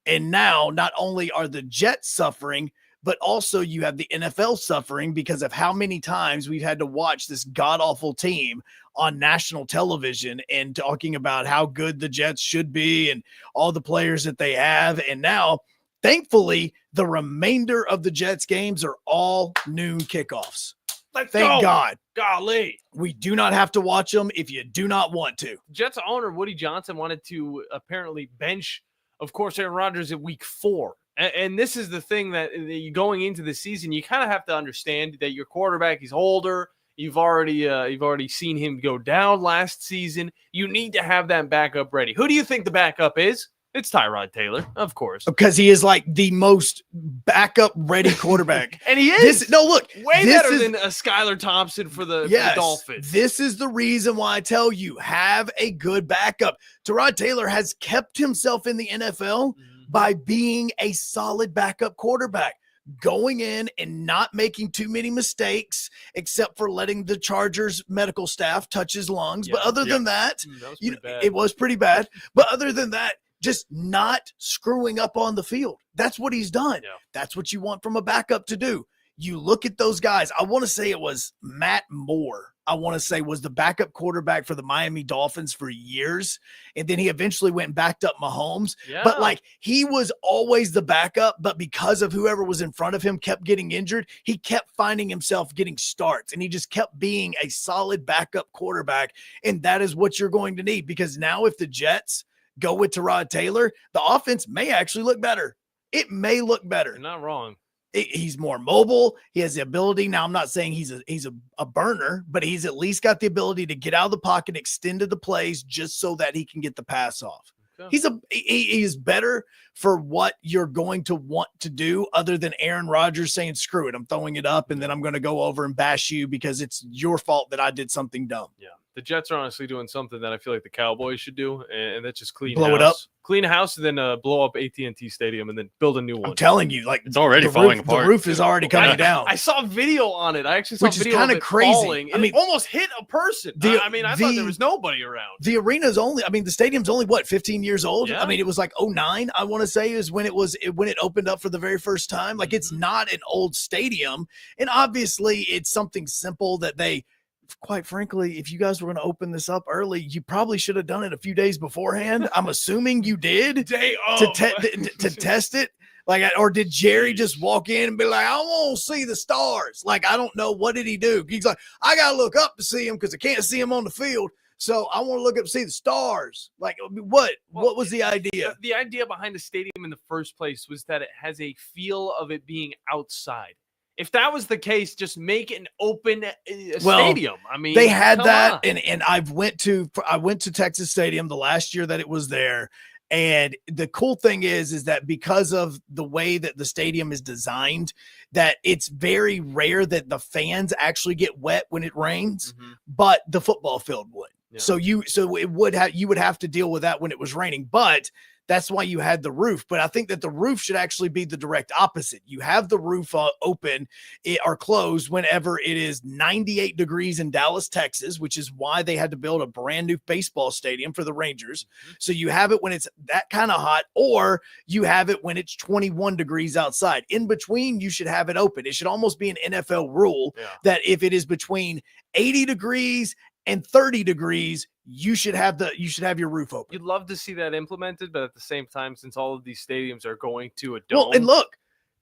And now not only are the Jets suffering, but also you have the NFL suffering because of how many times we've had to watch this god-awful team on national television and talking about how good the Jets should be and all the players that they have. And now, thankfully, the remainder of the Jets games are all noon kickoffs. Thank God. Golly. We do not have to watch them if you do not want to. Jets owner Woody Johnson wanted to apparently bench, of course, Aaron Rodgers at week 4. And this is the thing that going into the season, you kind of have to understand that your quarterback is older. You've already seen him go down last season. You need to have that backup ready. Who do you think the backup is? It's Tyrod Taylor, of course. Because he is like the most backup ready quarterback. And he is. Way better than a Skylar Thompson for the Dolphins. This is the reason why I tell you, have a good backup. Tyrod Taylor has kept himself in the NFL by being a solid backup quarterback, going in and not making too many mistakes, except for letting the Chargers medical staff touch his lungs. But other than that, it was pretty bad. But other than that, just not screwing up on the field. That's what he's done. Yeah. That's what you want from a backup to do. You look at those guys. I want to say it was Matt Moore. I want to say was the backup quarterback for the Miami Dolphins for years. And then he eventually went and backed up Mahomes. Yeah. But like he was always the backup, but because of whoever was in front of him kept getting injured, he kept finding himself getting starts and he just kept being a solid backup quarterback. And that is what you're going to need because now if the Jets go with Tyrod Taylor, the offense may actually look better. It may look better. You're not wrong. He's more mobile. He has the ability. Now, I'm not saying he's a burner, but he's at least got the ability to get out of the pocket, extend to the plays just so that he can get the pass off. Okay. He is better for what you're going to want to do other than Aaron Rodgers saying, screw it, I'm throwing it up, and then I'm going to go over and bash you because it's your fault that I did something dumb. Yeah. The Jets are honestly doing something that I feel like the Cowboys should do, and that's just blow it up. Clean a house, and then blow up AT&T Stadium, and then build a new one. I'm telling you, like it's already falling apart. The roof is already coming down. I saw a video on it. I actually saw which a video is kind of crazy. Falling, I mean, it almost hit a person. I thought there was nobody around. The arena's the stadium's only 15 years old. Yeah. I mean, it was like 2009. I want to say is when it opened up for the very first time. Like it's not an old stadium, and obviously it's something simple that they. Quite frankly, if you guys were going to open this up early, you probably should have done it a few days beforehand. I'm assuming you did to test it. Or did Jerry just walk in and be like, I want to see the stars? Like, I don't know. What did he do? He's like, I got to look up to see him because I can't see him on the field. So I want to look up to see the stars. Like, what was the idea? The idea behind the stadium in the first place was that it has a feel of it being outside. If that was the case, just make an open stadium. I mean, they had that, and I went to Texas Stadium the last year that it was there, And the cool thing is that because of the way that the stadium is designed, that it's very rare that the fans actually get wet when it rains, but the football field would. Yeah. So you would have to deal with that when it was raining, but that's why you had the roof. But I think that the roof should actually be the direct opposite. You have the roof open or closed whenever it is 98 degrees in Dallas, Texas, which is why they had to build a brand new baseball stadium for the Rangers. So you have it when it's that kind of hot, or you have it when it's 21 degrees outside. In between, you should have it open. It should almost be an NFL rule that if it is between 80 degrees and 30 degrees, you should have your roof open. You'd love to see that implemented, but at the same time, since all of these stadiums are going to a dome, Well, and look,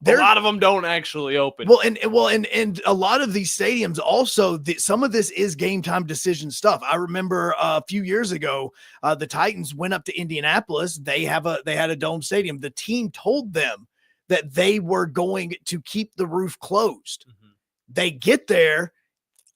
a lot of them don't actually open. Well, and a lot of these stadiums also, some of this is game time decision stuff. I remember a few years ago, the Titans went up to Indianapolis. They had a dome stadium. The team told them that they were going to keep the roof closed. They get there.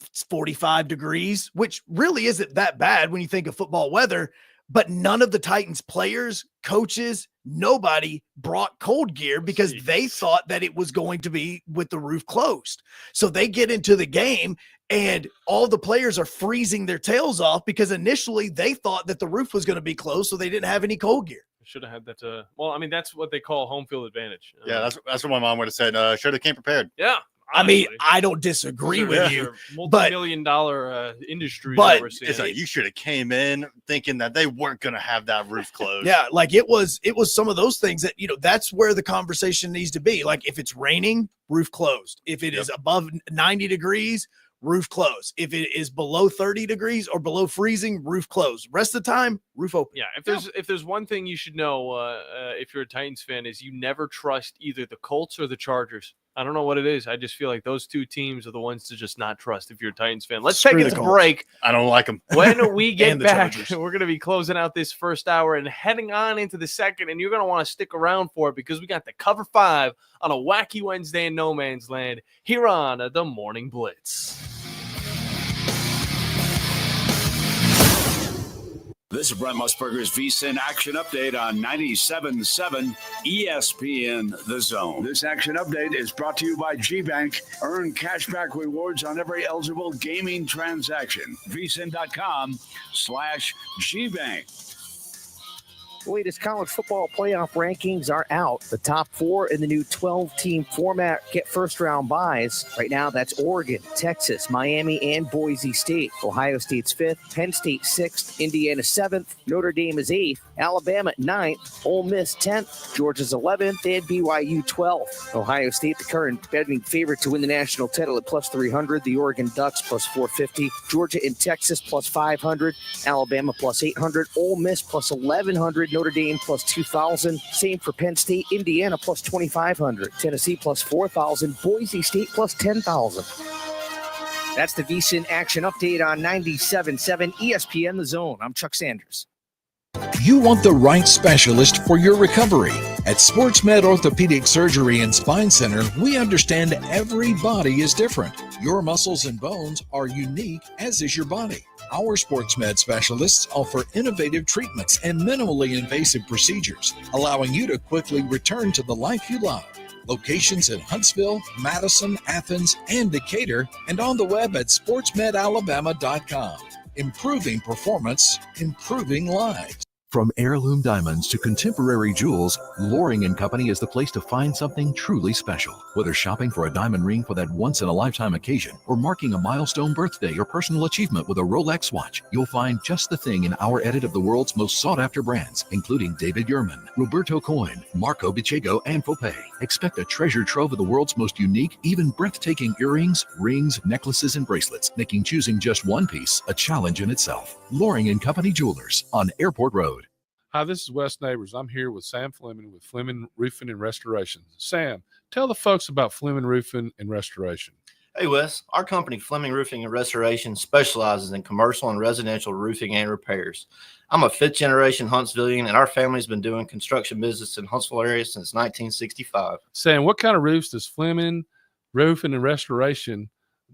It's 45 degrees, which really isn't that bad when you think of football weather, but none of the Titans players, coaches, nobody brought cold gear because they thought that it was going to be with the roof closed. So they get into the game and all the players are freezing their tails off because initially they thought that the roof was going to be closed, so they didn't have any cold gear. Should have had that. Well, I mean, that's what they call home field advantage. Yeah, that's what my mom would have said. Should have came prepared. Yeah. Honestly. I mean, I don't disagree with you. Multi-million-dollar industries. But it's like you should have came in thinking that they weren't going to have that roof closed. Yeah, like it was some of those things that, that's where the conversation needs to be. Like if it's raining, roof closed. If it is above 90 degrees, roof closed. If it is below 30 degrees or below freezing, roof closed. Rest of the time, roof open. Yeah, if there's one thing you should know if you're a Titans fan is you never trust either the Colts or the Chargers. I don't know what it is. I just feel like those two teams are the ones to just not trust if you're a Titans fan. Let's take it to break. I don't like them. When we get back, we're going to be closing out this first hour and heading on into the second, and you're going to want to stick around for it because we got the Cover 5 on a wacky Wednesday in no man's land here on the Morning Blitz. This is Brent Musburger's VSiN Action Update on 97.7 ESPN The Zone. This action update is brought to you by G-Bank. Earn cashback rewards on every eligible gaming transaction. VSiN.com/G-Bank. The latest college football playoff rankings are out. The top four in the new 12-team format get first-round byes. Right now, that's Oregon, Texas, Miami, and Boise State. Ohio State's 5th, Penn State 6th, Indiana 7th, Notre Dame is 8th, Alabama 9th, Ole Miss 10th, Georgia's 11th, and BYU 12th. Ohio State, the current betting favorite to win the national title at plus 300, the Oregon Ducks plus 450, Georgia and Texas plus 500, Alabama plus 800, Ole Miss plus 1,100, Notre Dame plus 2,000. Same for Penn State, Indiana plus 2,500. Tennessee plus 4,000. Boise State plus 10,000. That's the VSiN Action Update on 97.7 ESPN The Zone. I'm Chuck Sanders. You want the right specialist for your recovery. At SportsMed Orthopedic Surgery and Spine Center, we understand every body is different. Your muscles and bones are unique, as is your body. Our SportsMed specialists offer innovative treatments and minimally invasive procedures, allowing you to quickly return to the life you love. Locations in Huntsville, Madison, Athens, and Decatur, and on the web at sportsmedalabama.com. Improving performance, improving lives. From heirloom diamonds to contemporary jewels, Loring & Company is the place to find something truly special. Whether shopping for a diamond ring for that once-in-a-lifetime occasion or marking a milestone birthday or personal achievement with a Rolex watch, you'll find just the thing in our edit of the world's most sought-after brands, including David Yurman, Roberto Coin, Marco Bicego, and Fopay. Expect a treasure trove of the world's most unique, even breathtaking earrings, rings, necklaces, and bracelets, making choosing just one piece a challenge in itself. Loring & Company Jewelers on Airport Road. Hi, this is Wes Neighbors. I'm here with Sam Fleming with Fleming Roofing and Restoration. Sam, tell the folks about Fleming Roofing and Restoration. Hey, Wes. Our company, Fleming Roofing and Restoration, specializes in commercial and residential roofing and repairs. I'm a fifth-generation Huntsvillian, and our family's been doing construction business in Huntsville area since 1965. Sam, what kind of roofs does Fleming Roofing and Restoration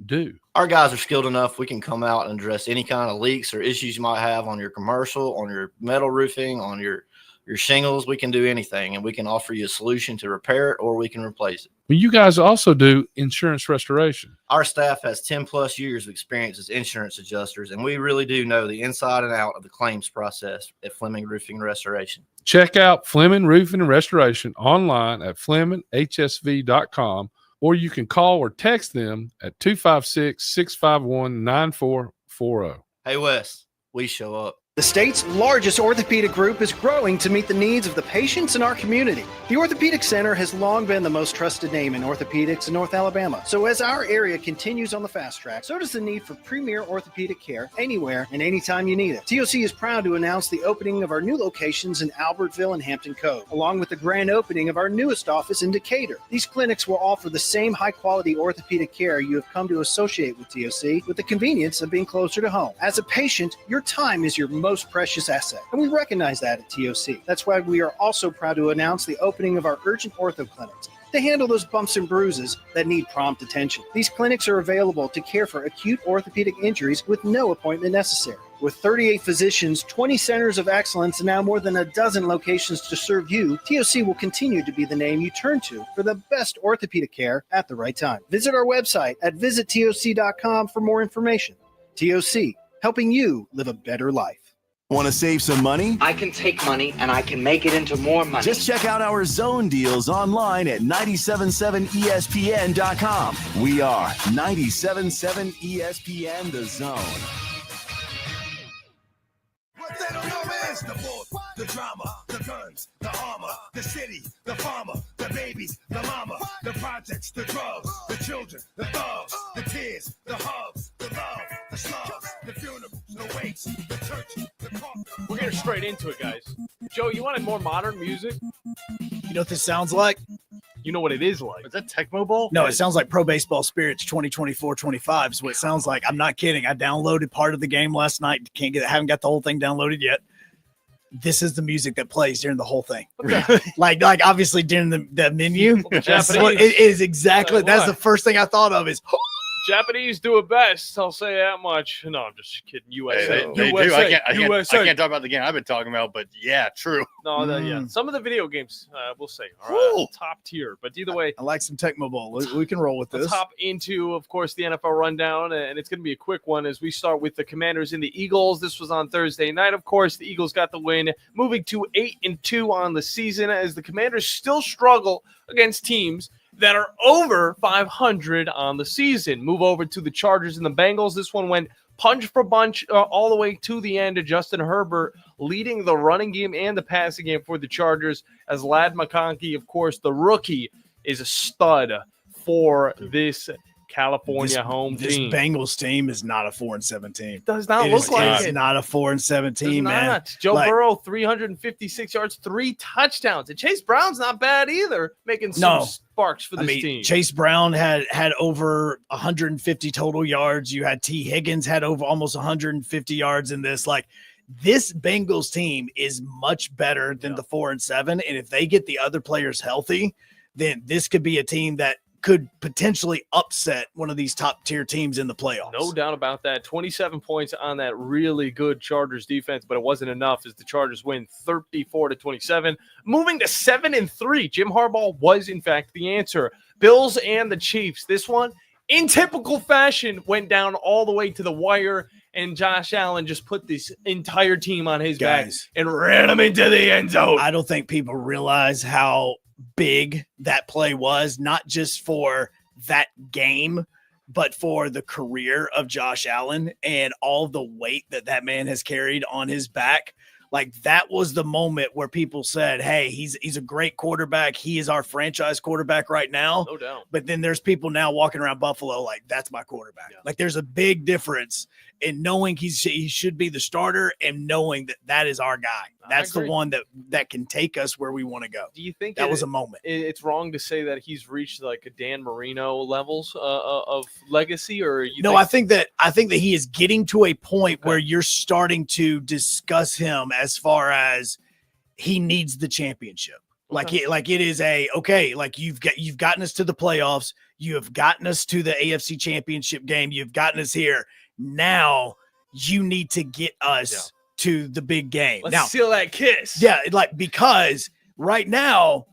do? Our guys are skilled enough. We can come out and address any kind of leaks or issues you might have on your commercial, on your metal roofing, on your your shingles, we can do anything, and we can offer you a solution to repair it or we can replace it. Well, you guys also do insurance restoration. Our staff has 10 plus years of experience as insurance adjusters, and we really do know the inside and out of the claims process at Fleming Roofing and Restoration. Check out Fleming Roofing and Restoration online at FlemingHSV.com, or you can call or text them at 256-651-9440. Hey, Wes, we show up. The state's largest orthopedic group is growing to meet the needs of the patients in our community. The Orthopedic Center has long been the most trusted name in orthopedics in North Alabama. So as our area continues on the fast track, so does the need for premier orthopedic care anywhere and anytime you need it. TOC is proud to announce the opening of our new locations in Albertville and Hampton Cove, along with the grand opening of our newest office in Decatur. These clinics will offer the same high-quality orthopedic care you have come to associate with TOC, with the convenience of being closer to home. As a patient, your time is your most precious asset, and we recognize that at TOC. That's why we are also proud to announce the opening of our urgent ortho clinics to handle those bumps and bruises that need prompt attention. These clinics are available to care for acute orthopedic injuries with no appointment necessary. With 38 physicians, 20 centers of excellence, and now more than a dozen locations to serve you, TOC will continue to be the name you turn to for the best orthopedic care at the right time. Visit our website at visittoc.com for more information. TOC, helping you live a better life. Want to save some money? I can take money and I can make it into more money. Just check out our zone deals online at 977ESPN.com. We are 977 ESPN The Zone. What they don't know is the board, the drama, the guns, the armor, the city, the farmer, the babies, the mama, the projects, the drugs, the children, the thugs, the tears, the hugs, the love, the slugs, the funerals, the wakes, the church, the coffin. We're getting straight into it, guys. Joe, you wanted more modern music? You know what this sounds like? You know what it is like. Is that Tecmo Bowl? No, it sounds like Pro Baseball Spirits 2024-25 is what it sounds like. I'm not kidding. I downloaded part of the game last night. Haven't got the whole thing downloaded yet. This is the music that plays during the whole thing. like obviously during the menu. That's what it is exactly. That's the first thing I thought of is Japanese do it best. I'll say that much. No, I'm just kidding. USA. They do. USA. I can't talk about the game I've been talking about, but yeah, true. No, yeah. Some of the video games, we'll say, are top tier. But either way, I like some Tecmo Bowl. We can roll with this. Let's hop into, of course, the NFL rundown, and it's going to be a quick one as we start with the Commanders and the Eagles. This was on Thursday night. Of course, the Eagles got the win, moving to 8-2 on the season as the Commanders still struggle against teams that are over 500 on the season. Move over to the Chargers and the Bengals. This one went punch for bunch all the way to the end. Justin Herbert leading the running game and the passing game for the Chargers, as Ladd McConkey, of course, the rookie, is a stud for this California home team. This Bengals team is not a 4-7 team. It does not look like it. It's not a 4-7 team, man. Joe Burrow, 356 yards, 3 touchdowns. And Chase Brown's not bad either, making some sparks for this team. Chase Brown had over 150 total yards. You had T. Higgins had over almost 150 yards in this. Like, this Bengals team is much better than the 4-7. And if they get the other players healthy, then this could be a team that could potentially upset one of these top tier teams in the playoffs. No doubt about that. 27 points on that really good Chargers defense, but it wasn't enough as the Chargers win 34-27. Moving to 7-3, Jim Harbaugh was in fact the answer. Bills and the Chiefs. This one, in typical fashion, went down all the way to the wire, and Josh Allen just put this entire team on his back and ran them into the end zone. I don't think people realize how big that play was, not just for that game, but for the career of Josh Allen and all the weight that man has carried on his back. Like, that was the moment where people said, hey, he's a great quarterback. He is our franchise quarterback right now. No doubt. But then there's people now walking around Buffalo like, that's my quarterback. Yeah. Like, there's a big difference in knowing he should be the starter and knowing that is our guy. That's the one that can take us where we want to go. Do you think that was a moment? It's wrong to say that he's reached like a Dan Marino levels of legacy, or I think that he is getting to a point where you're starting to discuss him as far as he needs the championship. Like it is like you've gotten us to the playoffs, you have gotten us to the AFC Championship game, you've gotten us here. Now you need to get us to the big game. Let's seal that kiss. Yeah, like because right now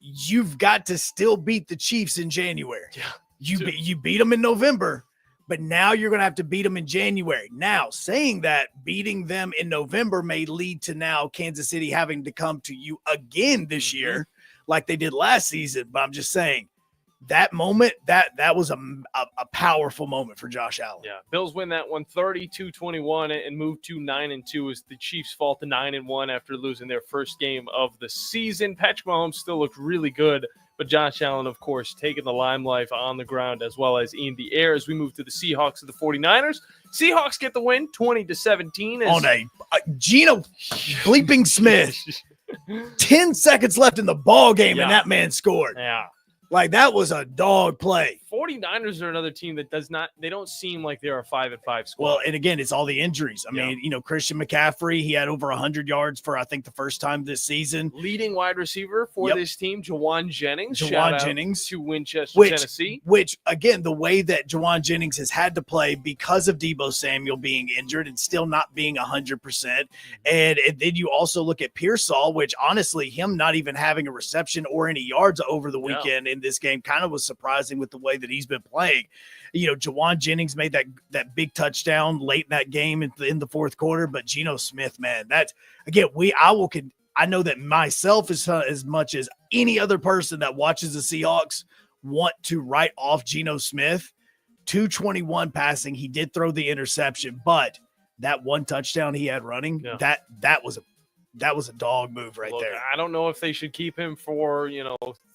you've got to still beat the Chiefs in January. Yeah, you beat them in November, but now you're going to have to beat them in January. Now, saying that, beating them in November may lead to now Kansas City having to come to you again this year, like they did last season. But I'm just saying that moment, that was a powerful moment for Josh Allen. Yeah, Bills win that one 32-21 and move to 9-2 as the Chiefs fall to 9-1 after losing their first game of the season. Patrick Mahomes still looked really good, but Josh Allen, of course, taking the limelight on the ground as well as in the air as we move to the Seahawks and the 49ers. Seahawks get the win 20-17. On a Geno bleeping Smith. 10 seconds left in the ball game, and that man scored. Yeah. Like, that was a dog play. 49ers are another team that they don't seem like they're a 5-5 squad. Well, and again, it's all the injuries. I mean, Christian McCaffrey, he had over 100 yards for, I think, the first time this season. Leading wide receiver for this team, Jawan Jennings. Jawan Jennings. To Winchester, Tennessee. Which, again, the way that Jawan Jennings has had to play because of Deebo Samuel being injured and still not being 100%. And then you also look at Pearsall, which, honestly, him not even having a reception or any yards over the weekend in this game kind of was surprising with the way that he's been playing. Jawan Jennings made that big touchdown late in that game in the fourth quarter, but Geno Smith, man, that's again, I know that myself as much as any other person that watches the Seahawks want to write off Geno Smith. 221 passing, he did throw the interception, but that one touchdown he had running, that was a dog move right there. I don't know if they should keep him for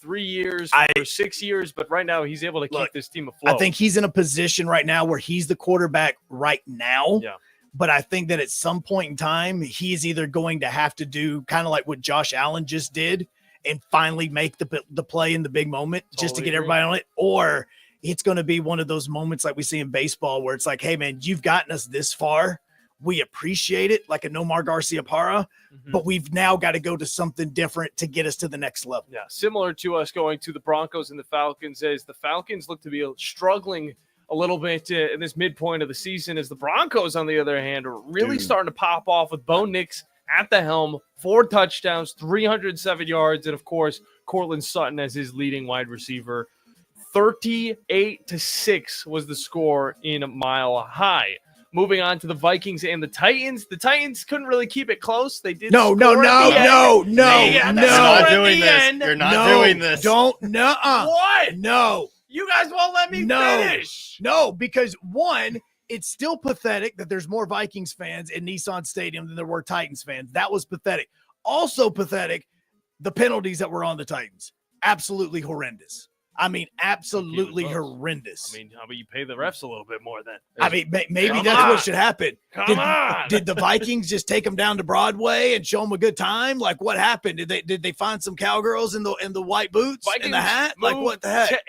3 years or 6 years, but right now he's able to keep this team afloat. I think he's in a position right now where he's the quarterback right now. Yeah. But I think that at some point in time, he's either going to have to do kind of like what Josh Allen just did and finally make the play in the big moment just to get everybody on it, or it's going to be one of those moments like we see in baseball where it's like, hey, man, you've gotten us this far. We appreciate it, like a Nomar Garciaparra, but we've now got to go to something different to get us to the next level. Yeah, similar to us going to the Broncos and the Falcons, as the Falcons look to be struggling a little bit in this midpoint of the season, as the Broncos, on the other hand, are really starting to pop off with Bo Nix at the helm, 4 touchdowns, 307 yards, and, of course, Cortland Sutton as his leading wide receiver. 38-6 was the score in Mile High. Moving on to the Vikings and the Titans. The Titans couldn't really keep it close. They did. No. You're not doing this. You're not doing this. What? No. You guys won't let me finish. No, because one, it's still pathetic that there's more Vikings fans in Nissan Stadium than there were Titans fans. That was pathetic. Also pathetic, the penalties that were on the Titans. Absolutely horrendous. I mean, absolutely horrendous. I mean, how about you pay the refs a little bit more then? I mean, maybe that's what should happen. Come on. Did the Vikings just take them down to Broadway and show them a good time? Like, what happened? Did they find some cowgirls in the white boots and the hat? Like, what the heck? To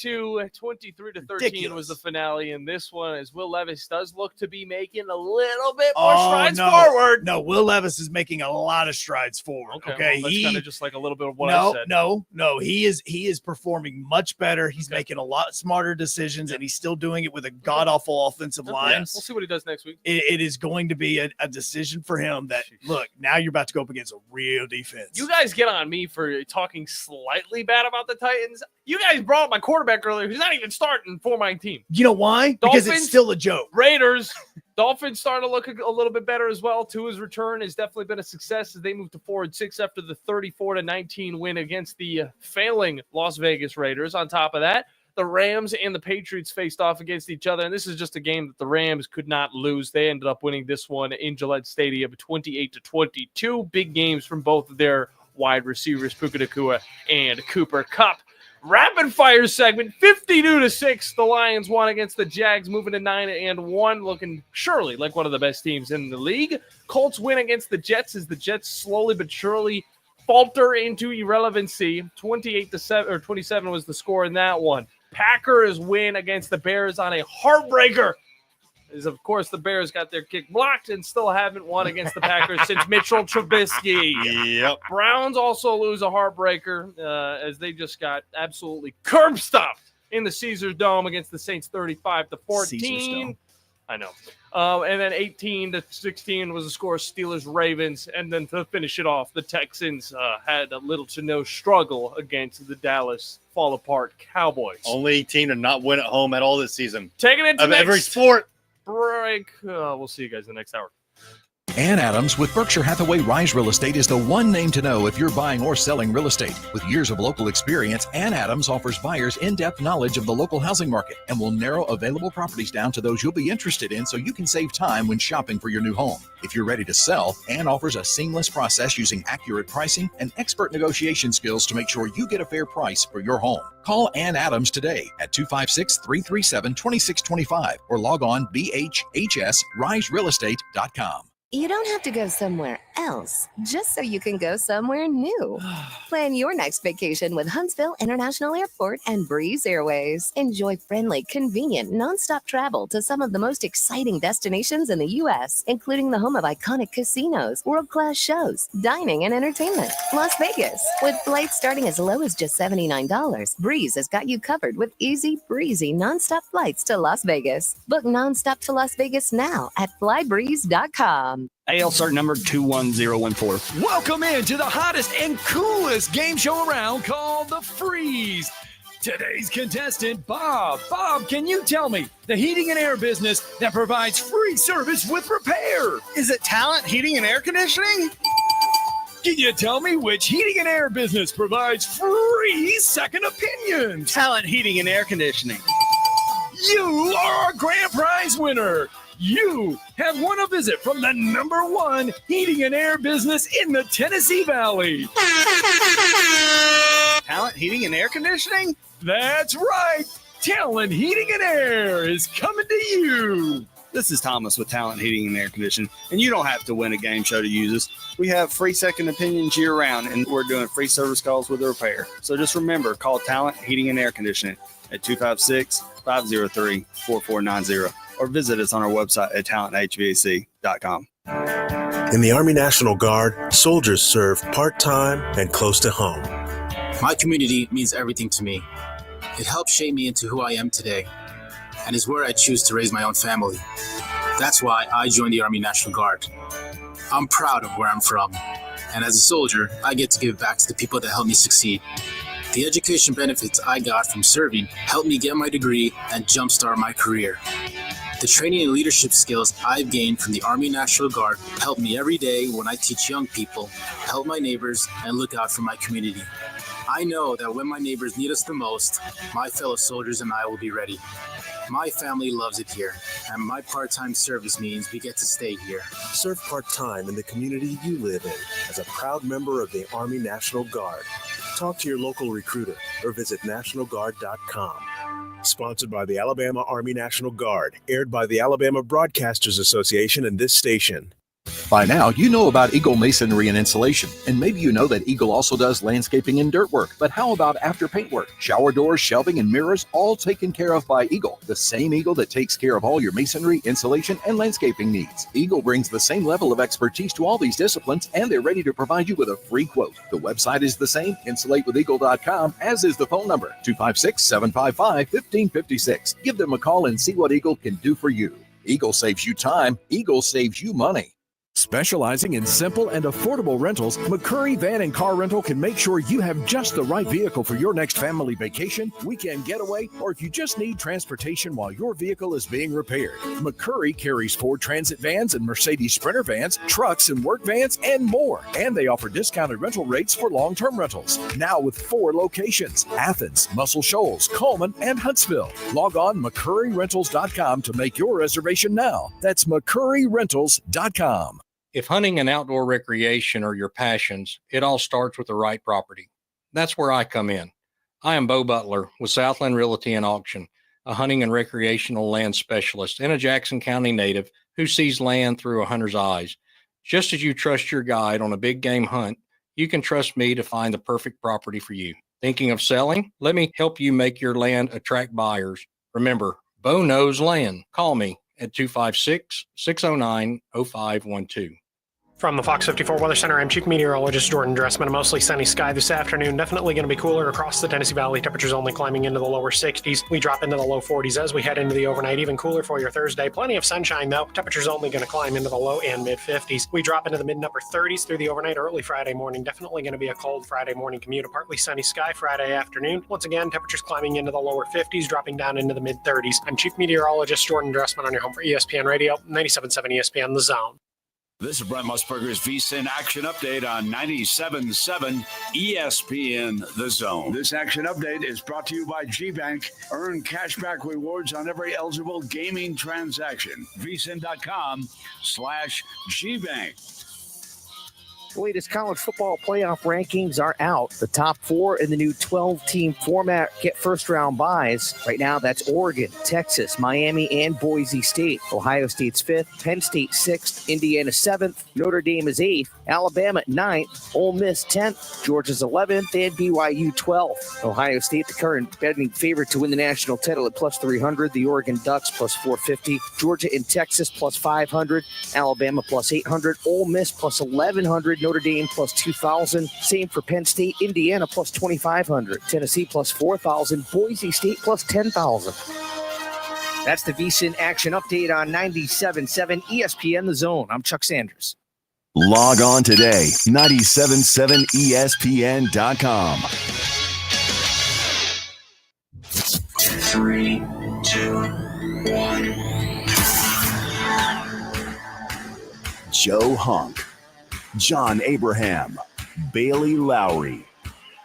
8-2, 23-13 was the finale in this one, as Will Levis does look to be making a little bit more strides forward. No, Will Levis is making a lot of strides forward. Okay, well, that's kind of just like a little bit of what I said. No, he is performing much better. He's making a lot smarter decisions, and he's still doing it with a god-awful offensive line. We'll see what he does next week. It is going to be a decision for him that, look, now you're about to go up against a real defense. You guys get on me for talking slightly bad about the Titans. You guys brought up my quarterback earlier, who's not even starting for my team. You know why? Because it's still a joke. Raiders. Dolphins starting to look a little bit better as well. Tua's return has definitely been a success as they move to 4-6 after the 34-19 win against the failing Las Vegas Raiders. On top of that, the Rams and the Patriots faced off against each other, and this is just a game that the Rams could not lose. They ended up winning this one in Gillette Stadium 28-22. Big games from both of their wide receivers, Puka Nacua and Cooper Kupp. Rapid fire segment, 52-6. The Lions won against the Jags, moving to 9-1, looking surely like one of the best teams in the league. Colts win against the Jets as the Jets slowly but surely falter into irrelevancy. 28-27 was the score in that one. Packers win against the Bears on a heartbreaker, as of course the Bears got their kick blocked and still haven't won against the Packers since Mitchell Trubisky. Yep. Browns also lose a heartbreaker as they just got absolutely curb stomped in the Caesars Dome against the Saints 35-14. I know. And then 18-16 was the score, Steelers-Ravens. And then to finish it off, the Texans had a little to no struggle against the Dallas fall-apart Cowboys. Only team to not win at home at all this season. Taking it to of every next sport. break. We'll see you guys in the next hour. Ann Adams with Berkshire Hathaway Rise Real Estate is the one name to know if you're buying or selling real estate. With years of local experience, Ann Adams offers buyers in-depth knowledge of the local housing market and will narrow available properties down to those you'll be interested in so you can save time when shopping for your new home. If you're ready to sell, Ann offers a seamless process using accurate pricing and expert negotiation skills to make sure you get a fair price for your home. Call Ann Adams today at 256-337-2625 or log on bhhsriserealestate.com. You don't have to go somewhere else just so you can go somewhere new. Plan your next vacation with Huntsville International Airport and Breeze Airways. Enjoy friendly, convenient, nonstop travel to some of the most exciting destinations in the U.S., including the home of iconic casinos, world-class shows, dining, and entertainment. Las Vegas. With flights starting as low as just $79, Breeze has got you covered with easy, breezy, nonstop flights to Las Vegas. Book nonstop to Las Vegas now at flybreeze.com. AL cert number 21014. Welcome into the hottest and coolest game show around called The Freeze. Today's contestant, Bob. Bob, can you tell me the heating and air business that provides free service with repair? Is it Talent Heating and Air Conditioning? Can you tell me which heating and air business provides free second opinions? Talent Heating and Air Conditioning. You are our grand prize winner. You have won a visit from the #1 heating and air business in the Tennessee Valley. Talent Heating and Air Conditioning? That's right. Talent Heating and Air is coming to you. This is Thomas with Talent Heating and Air Conditioning, and you don't have to win a game show to use us. We have free second opinions year-round, and we're doing free service calls with a repair. So just remember, call Talent Heating and Air Conditioning at 256-503-4490. Or visit us on our website at talenthvac.com. In the Army National Guard, soldiers serve part-time and close to home. My community means everything to me. It helps shape me into who I am today, and is where I choose to raise my own family. That's why I joined the Army National Guard. I'm proud of where I'm from, and as a soldier, I get to give back to the people that helped me succeed. The education benefits I got from serving helped me get my degree and jumpstart my career. The training and leadership skills I've gained from the Army National Guard help me every day when I teach young people, help my neighbors, and look out for my community. I know that when my neighbors need us the most, my fellow soldiers and I will be ready. My family loves it here, and my part-time service means we get to stay here. Serve part-time in the community you live in as a proud member of the Army National Guard. Talk to your local recruiter or visit nationalguard.com. Sponsored by the Alabama Army National Guard, aired by the Alabama Broadcasters Association and this station. By now, you know about Eagle Masonry and Insulation, and maybe you know that Eagle also does landscaping and dirt work. But how about after paint work? Shower doors, shelving, and mirrors, all taken care of by Eagle, the same Eagle that takes care of all your masonry, insulation, and landscaping needs. Eagle brings the same level of expertise to all these disciplines, and they're ready to provide you with a free quote. The website is the same, insulatewitheagle.com, as is the phone number, 256-755-1556. Give them a call and see what Eagle can do for you. Eagle saves you time. Eagle saves you money. Specializing in simple and affordable rentals, McCurry Van and Car Rental can make sure you have just the right vehicle for your next family vacation, weekend getaway, or if you just need transportation while your vehicle is being repaired. McCurry carries Ford Transit vans and Mercedes Sprinter vans, trucks and work vans, and more. And they offer discounted rental rates for long-term rentals. Now with 4 locations: Athens, Muscle Shoals, Coleman, and Huntsville. Log on McCurryRentals.com to make your reservation now. That's McCurryRentals.com. If hunting and outdoor recreation are your passions, it all starts with the right property. That's where I come in. I am Bo Butler with Southland Realty and Auction, a hunting and recreational land specialist and a Jackson County native who sees land through a hunter's eyes. Just as you trust your guide on a big game hunt, you can trust me to find the perfect property for you. Thinking of selling? Let me help you make your land attract buyers. Remember, Bo knows land. Call me at 256-609-0512. From the Fox 54 Weather Center, I'm Chief Meteorologist Jordan Dressman. A mostly sunny sky this afternoon. Definitely going to be cooler across the Tennessee Valley. Temperatures only climbing into the lower 60s. We drop into the low 40s as we head into the overnight. Even cooler for your Thursday. Plenty of sunshine, though. Temperatures only going to climb into the low and mid 50s. We drop into the mid upper 30s through the overnight. Early Friday morning. Definitely going to be a cold Friday morning commute. A partly sunny sky Friday afternoon. Once again, temperatures climbing into the lower 50s, dropping down into the mid 30s. I'm Chief Meteorologist Jordan Dressman on your home for ESPN Radio, 97.7 ESPN The Zone. This is Brent Musburger's VSiN Action Update on 97.7 ESPN The Zone. This action update is brought to you by G-Bank. Earn cashback rewards on every eligible gaming transaction. VSiN.com/G-Bank. The latest college football playoff rankings are out. The top four in the new 12-team format get first-round byes. Right now, that's Oregon, Texas, Miami, and Boise State. Ohio State's 5th, Penn State 6th, Indiana 7th, Notre Dame is 8th, Alabama 9th, Ole Miss 10th, Georgia's 11th, and BYU 12th. Ohio State, the current betting favorite to win the national title at plus 300. The Oregon Ducks plus 450. Georgia and Texas plus 500. Alabama plus 800. Ole Miss plus 1,100. Notre Dame plus 2,000. Same for Penn State. Indiana plus 2,500. Tennessee plus 4,000. Boise State plus 10,000. That's the VSiN Action Update on 97.7 ESPN The Zone. I'm Chuck Sanders. Log on today, 977ESPN.com. 3, 2, 1. Joe Hunk, John Abraham, Bailey Lowery,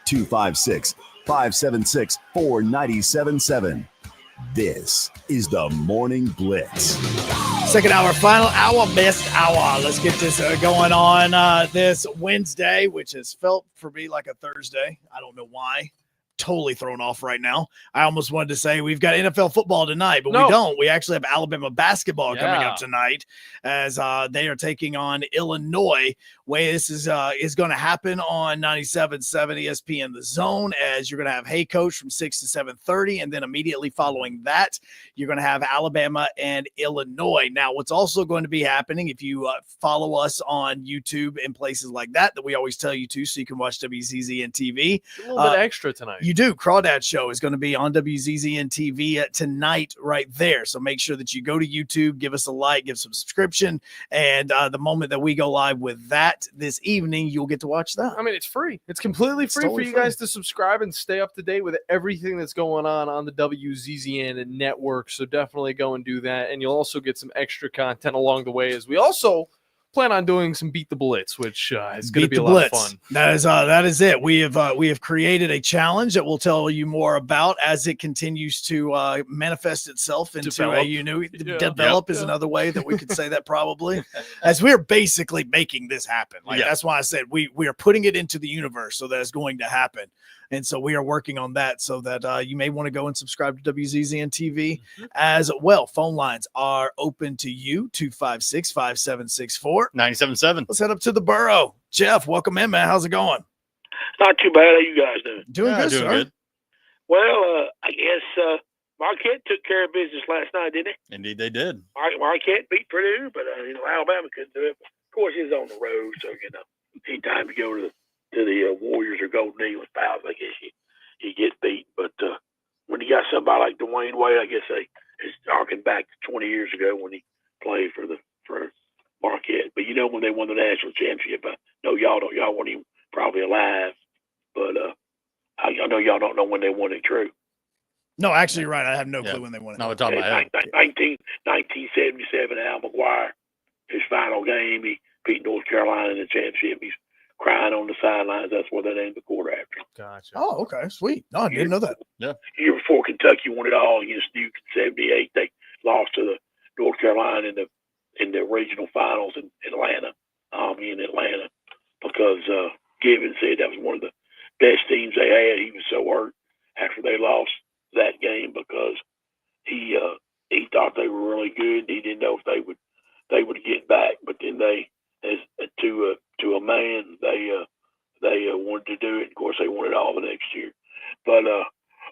256-576-4977. This is the Morning Blitz. Second hour, final hour, best hour. Let's get this going on this Wednesday, which has felt for me like a Thursday. I don't know why. Totally thrown off right now. I almost wanted to say we've got NFL football tonight, but we don't. We actually have Alabama basketball coming up tonight as they are taking on Illinois. Way this is going to happen on 97.7 ESPN The Zone, as you're going to have Hey Coach from 6 to 7:30, and then immediately following that, you're going to have Alabama and Illinois. Now, what's also going to be happening, if you follow us on YouTube and places like that we always tell you to, so you can watch WZZN TV. A little bit extra tonight. You do. Crawdad Show is going to be on WZZN TV tonight right there. So make sure that you go to YouTube, give us a like, give some subscription, and the moment that we go live with that this evening, you'll get to watch that. I mean, it's free. It's completely free for you guys to subscribe and stay up to date with everything that's going on the WZZN network. So definitely go and do that. And you'll also get some extra content along the way, as we also plan on doing some Beat the Blitz, which is going to be a lot of fun. That is it. We have created a challenge that we'll tell you more about as it continues to manifest itself into Develop. Develop is another way that we could say that, probably, as we're basically making this happen. That's why I said we are putting it into the universe so that it's going to happen. And so we are working on that, so that you may want to go and subscribe to WZZN TV as well. Phone lines are open to you, 256-5764. 97.7. Let's head up to the borough. Jeff, welcome in, man. How's it going? Not too bad. How you guys doing? Doing good, sir. Good. Well, I guess Marquette took care of business last night, didn't they? Indeed, they did. Marquette beat Purdue, but Alabama couldn't do it. But of course, it's on the road, so anytime you go to the Warriors or Golden Eagles pals, I guess you get beat. But when you got somebody like Dwayne Wade, I guess it's harking back to 20 years ago when he played for Marquette. But when they won the national championship, I know y'all weren't even probably alive, but I know y'all don't know when they won it. True. No, actually, you're right. I have no clue when they won it. No, it's on my head. 1977, Al McGuire, his final game, he beat North Carolina in the championship. He's crying on the sidelines. That's what they named the quarter after. Gotcha. Oh, okay. Sweet. No, I didn't know that. Yeah. Year before Kentucky won it all against Duke in 78. They lost to the North Carolina in the regional finals in Atlanta, because Gibbons said that was one of the best teams they had. He was so hurt after they lost that game because he thought they were really good. He didn't know if they would get back, but then they, as to a man, they wanted to do it. Of course, they won it all the next year. But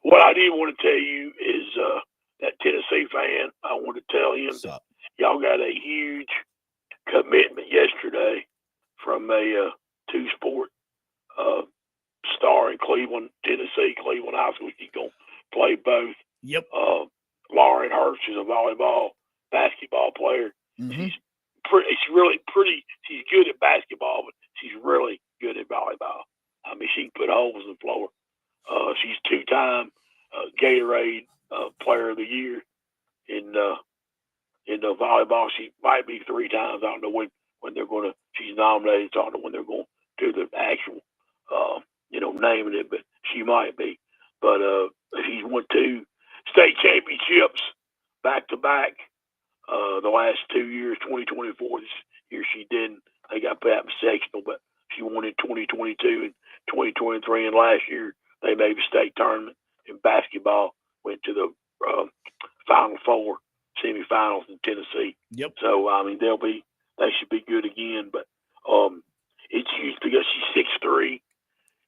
what I did want to tell you is that Tennessee fan, I want to tell him that y'all got a huge commitment yesterday from a two-sport star in Cleveland, Tennessee, Cleveland High School. She's going to play both. Yep. Lauren Hurst is a volleyball, basketball player. Mm-hmm. She's really pretty. She's good at basketball, but she's really good at volleyball. I mean, she can put holes in the floor. She's two-time Gatorade Player of the Year in the volleyball. She might be 3 times. I don't know when they're going to. She's nominated. So I don't know when they're going to do the actual, naming it, but she might be. But she's won 2 state championships back to back. The last 2 years, 2024. This year she didn't. They got put out in sectional, but she won in 2022 and 2023. And last year they made a state tournament in basketball. Went to the Final Four semifinals in Tennessee. Yep. So I mean, they should be good again. But it's used because she's 6'3".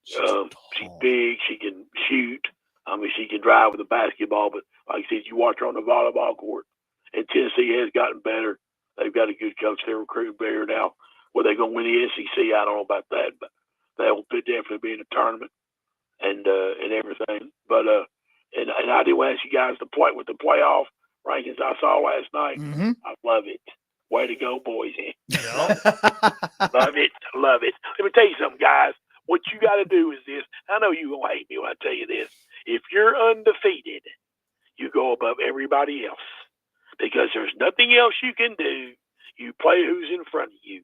She's big. She can shoot. I mean, she can drive with the basketball. But like I said, you watch her on the volleyball court. And Tennessee has gotten better. They've got a good coach. They're recruiting better now. Whether they're going to win the SEC, I don't know about that, but they'll definitely be in the tournament and everything. But and I do ask you guys to play with the playoff rankings I saw last night. Mm-hmm. I love it. Way to go, boys! Love it, love it. Let me tell you something, guys. What you got to do is this. I know you're gonna hate me when I tell you this. If you're undefeated, you go above everybody else. Because there's nothing else you can do. You play who's in front of you.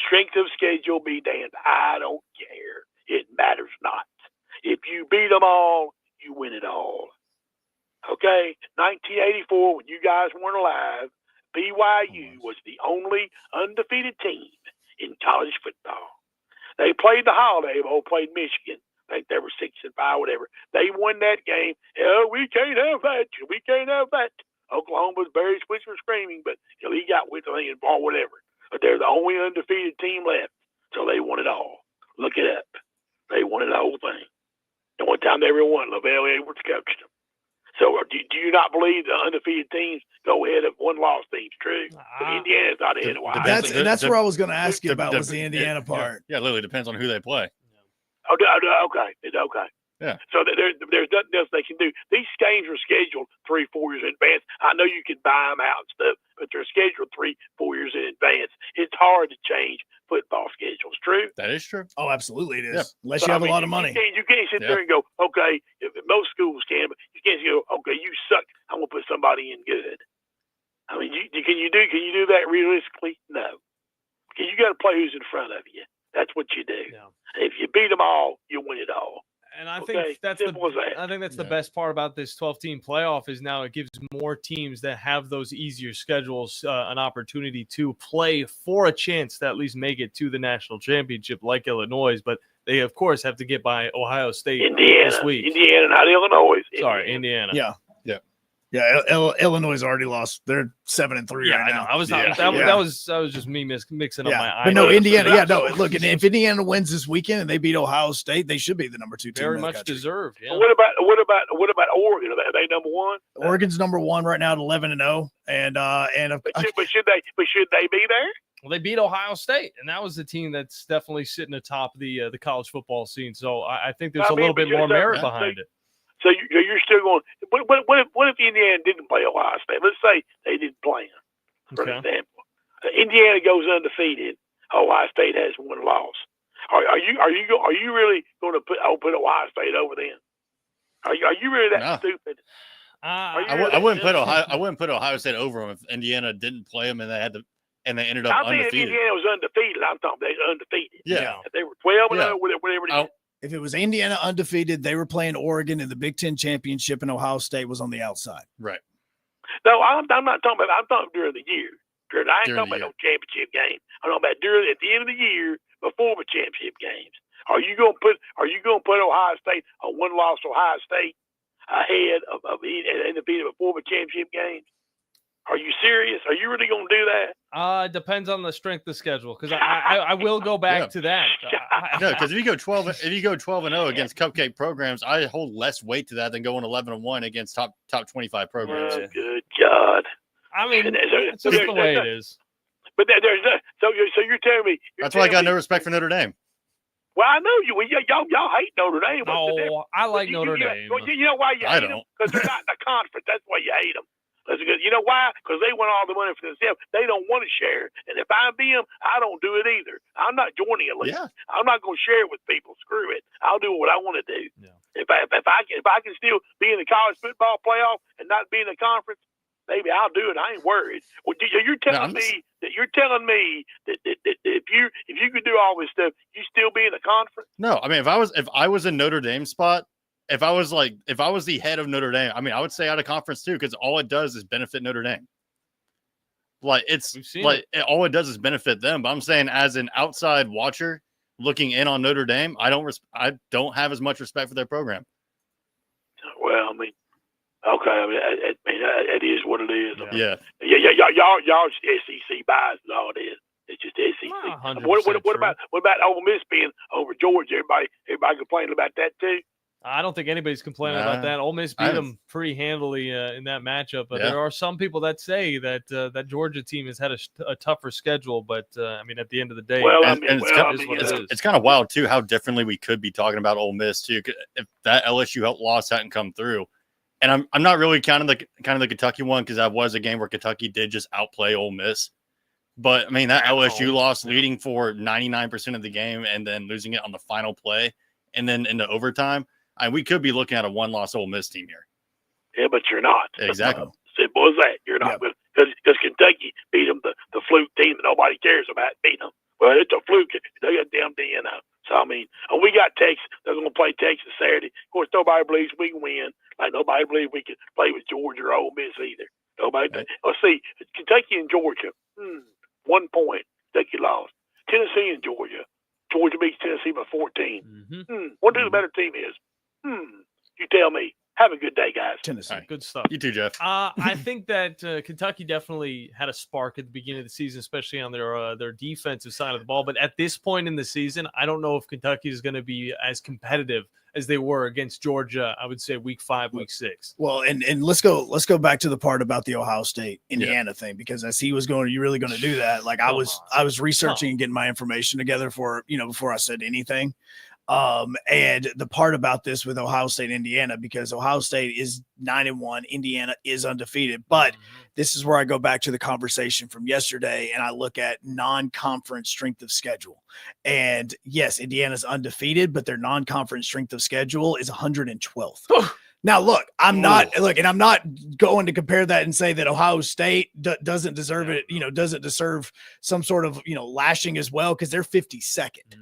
Strength of schedule be damned. I don't care. It matters not. If you beat them all, you win it all. Okay? 1984, when you guys weren't alive, BYU was the only undefeated team in college football. They played the Holiday Bowl, played Michigan. I think they were 6-5, whatever. They won that game. Oh, we can't have that. We can't have that. Oklahoma's Barry Switzer screaming, but he got with the or whatever. But they're the only undefeated team left, so they won it all. Look it up. They won the whole thing. And one time they ever won, Lavelle Edwards coached them. So do you not believe the undefeated teams go ahead of one-loss teams? True. But Indiana's not ahead of Ohio. That's where I was going to ask you about was the Indiana part. Yeah, literally depends on who they play. Oh, okay. It's okay. Yeah. So there's nothing else they can do. These games are scheduled 3-4 years in advance. I know you can buy them out and stuff, but they're scheduled 3-4 years in advance. It's hard to change football schedules. True? That is true. Oh, absolutely it is. Yep. Unless you have a lot of money. You can't sit there and go, okay, most schools can, but you can't go, okay, you suck. I'm going to put somebody in good. I mean, can you do that realistically? No. Because you got to play who's in front of you. That's what you do. Yeah. If you beat them all, you win it all. And I think that's the best part about this 12-team playoff is now it gives more teams that have those easier schedules an opportunity to play for a chance to at least make it to the national championship, like Illinois. But they, of course, have to get by Ohio State this week. Indiana, not Illinois. Sorry, Indiana. Yeah. Yeah, Illinois already lost. They're 7-3 right now. I know. That was just me mixing up my eyes. But no, Indiana. Yeah, no. Look, if Indiana wins this weekend and they beat Ohio State, they should be the number 2 team. Very much deserved. Yeah. What about Oregon? Are they number 1? Oregon's number 1 right now at 11-0, but should they be there? Well, they beat Ohio State, and that was the team that's definitely sitting atop the college football scene. So I think there's a little bit more merit behind it. So you're still going. What if Indiana didn't play Ohio State? Let's say they didn't play them, for example. Indiana goes undefeated. Ohio State has 1 loss. Are you really going to put Ohio State over them? Are you really that stupid? I wouldn't put Ohio. I wouldn't put Ohio State over them if Indiana didn't play them and they ended up undefeated. I think Indiana was undefeated. I'm talking they undefeated. Yeah, if they were 12-0, whatever it is. If it was Indiana undefeated, they were playing Oregon in the Big Ten championship, and Ohio State was on the outside. Right. No, I'm not talking about. I'm talking during the year. I ain't talking about no championship game. I'm talking about at the end of the year before the championship games. Are you going to put Ohio State on 1-loss Ohio State ahead of undefeated before the championship games? Are you serious? Are you really going to do that? Depends on the strength of schedule, because I will go back to that. No, because if you go 12-0 against cupcake programs, I hold less weight to that than going 11-1 against top 25 programs. Oh, good God! I mean, it's just the way it is. But there's no, so you're telling me that's why I got no respect for Notre Dame. Well, I know you. Y'all hate Notre Dame. No, I like Notre Dame. You know why you hate them? Because they're not in the conference. That's why you hate them. You know why? Because they want all the money for themselves. They don't want to share. And if I'm them, I don't do it either. I'm not joining a league. Yeah. I'm not going to share it with people. Screw it. I'll do what I want to do. Yeah. If I can still be in the college football playoff and not be in the conference, maybe I'll do it. I ain't worried. Well, you're telling me that if you could do all this stuff, you still be in the conference? No, I mean if I was in Notre Dame spot, if I was the head of Notre Dame, I mean I would stay out of conference too, because all it does is benefit Notre Dame. Like all it does is benefit them. But I'm saying as an outside watcher looking in on Notre Dame, I don't have as much respect for their program. Well, I mean. Okay, I mean, it is what it is. Yeah. Y'all SEC bias is all it is. It's just SEC. What about Ole Miss being over Georgia? Everybody complaining about that too. I don't think anybody's complaining about that. Ole Miss beat them pretty handily in that matchup, but there are some people that say that that Georgia team has had a tougher schedule. But I mean, at the end of the day, it's kind of wild too how differently we could be talking about Ole Miss too. If that LSU loss hadn't come through. And I'm not really counting the Kentucky one because that was a game where Kentucky did just outplay Ole Miss. But, I mean, that LSU loss leading for 99% of the game and then losing it on the final play and then into overtime, we could be looking at a one-loss Ole Miss team here. Yeah, but you're not. Exactly. Simple as that. You're not. Because Kentucky beat them, the fluke team that nobody cares about, beat them. Well, it's a fluke. They got damn DNA. So, I mean, we got Texas. They're going to play Texas Saturday. Of course, nobody believes we can win. Like, nobody believes we can play with Georgia or Ole Miss either. Nobody. Let's see. Kentucky and Georgia, 1 point. Kentucky lost. Tennessee and Georgia. Georgia beats Tennessee by 14. Wonder who the better team is. You tell me. Have a good day, guys. Tennessee. Right, good stuff. You too, Jeff. I think that Kentucky definitely had a spark at the beginning of the season, especially on their defensive side of the ball. But at this point in the season, I don't know if Kentucky is going to be as competitive as they were against Georgia. I would say week 5, week 6. Well, and let's go back to the part about the Ohio State Indiana thing, because as he was going, are you really going to do that? Like I was researching and getting my information together for before I said anything. And the part about this with Ohio State, Indiana, because Ohio State is 9-1, Indiana is undefeated. But this is where I go back to the conversation from yesterday and I look at non-conference strength of schedule. And yes, Indiana's undefeated, but their non-conference strength of schedule is 112th. Now, look, I'm not going to compare that and say that Ohio State doesn't deserve it, doesn't deserve some sort of, lashing as well, because they're 52nd.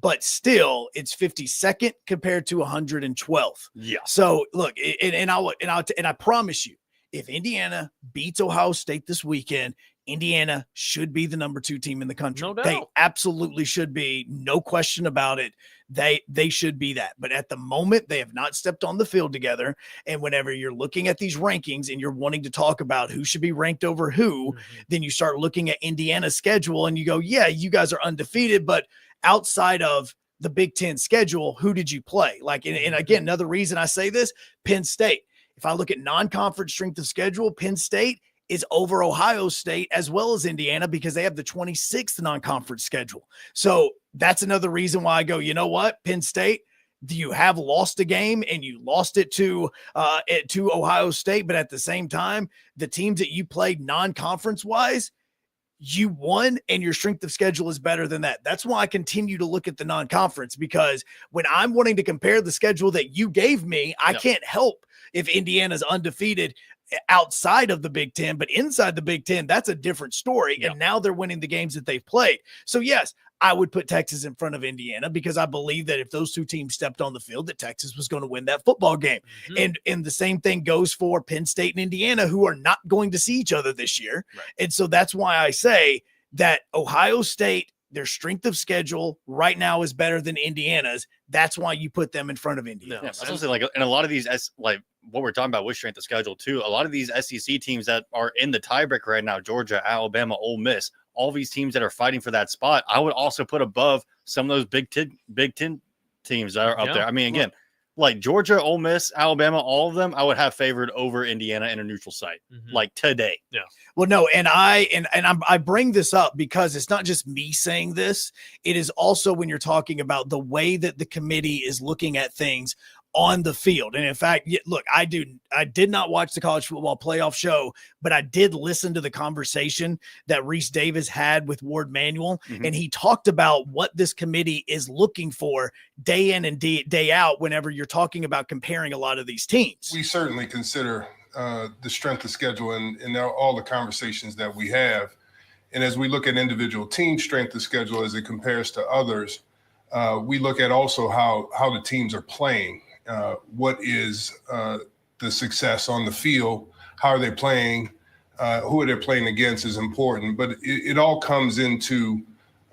But still, it's 52nd compared to 112th. Yeah. So look, and I promise you, if Indiana beats Ohio State this weekend, Indiana should be the number 2 team in the country. No doubt. They absolutely should be. No question about it. They should be that. But at the moment, they have not stepped on the field together. And whenever you're looking at these rankings and you're wanting to talk about who should be ranked over who, then you start looking at Indiana's schedule and you go, yeah, you guys are undefeated, but outside of the Big Ten schedule, who did you play? Like, and again, another reason I say this, Penn State. If I look at non-conference strength of schedule, Penn State is over Ohio State as well as Indiana because they have the 26th non-conference schedule. So that's another reason why I go, you know what, Penn State, you have lost a game and you lost it to Ohio State, but at the same time, the teams that you played non-conference wise, you won and your strength of schedule is better than that. That's why I continue to look at the non-conference, because when I'm wanting to compare the schedule that you gave me, I can't help if Indiana's undefeated outside of the Big Ten, but inside the Big Ten, that's a different story. And now they're winning the games that they've played. So yes, I would put Texas in front of Indiana because I believe that if those two teams stepped on the field, that Texas was going to win that football game. And the same thing goes for Penn State and Indiana, who are not going to see each other this year. And so that's why I say that Ohio State, their strength of schedule right now is better than Indiana's. That's why you put them in front of Indiana. Yeah, I was gonna say, like, and a lot of these, like what we're talking about with strength of schedule too, a lot of these SEC teams that are in the tiebreaker right now, Georgia, Alabama, Ole Miss, all these teams that are fighting for that spot, I would also put above some of those Big Ten teams that are up there. I mean, again, like Georgia, Ole Miss, Alabama, all of them, I would have favored over Indiana in a neutral site, like today. Yeah. Well, no, and I bring this up because it's not just me saying this. It is also when you're talking about the way that the committee is looking at things on the field. And in fact, look, I did not watch the college football playoff show, but I did listen to the conversation that Reese Davis had with Ward Manuel. And he talked about what this committee is looking for day in and day out whenever you're talking about comparing a lot of these teams. We certainly consider the strength of schedule and all the conversations that we have. And as we look at individual team strength of schedule as it compares to others, we look at also how the teams are playing. What is the success on the field? How are they playing? Who are they playing against is important, but it all comes into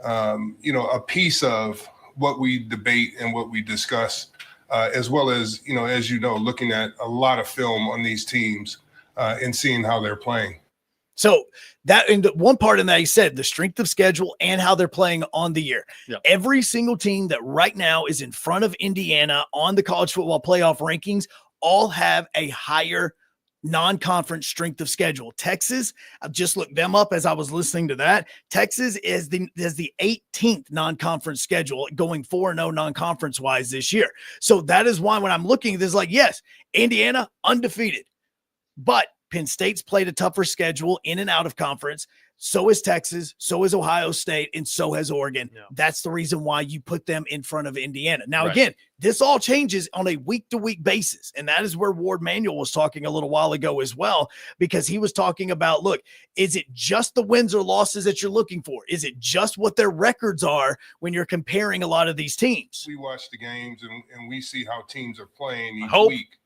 a piece of what we debate and what we discuss, as well as looking at a lot of film on these teams and seeing how they're playing. So that in the one part in that he said the strength of schedule and how they're playing on the year. Yep. Every single team that right now is in front of Indiana on the college football playoff rankings all have a higher non-conference strength of schedule. Texas, I've just looked them up as I was listening to that. Texas is the 18th non-conference schedule, going 4-0 non-conference wise this year. So that is why when I'm looking at this, like, yes, Indiana undefeated, but Penn State's played a tougher schedule in and out of conference. So is Texas, so is Ohio State, and so has Oregon. Yeah. That's the reason why you put them in front of Indiana. Now, again, this all changes on a week-to-week basis, and that is where Ward Manuel was talking a little while ago as well, because he was talking about, look, is it just the wins or losses that you're looking for? Is it just what their records are when you're comparing a lot of these teams? We watch the games, and we see how teams are playing each week.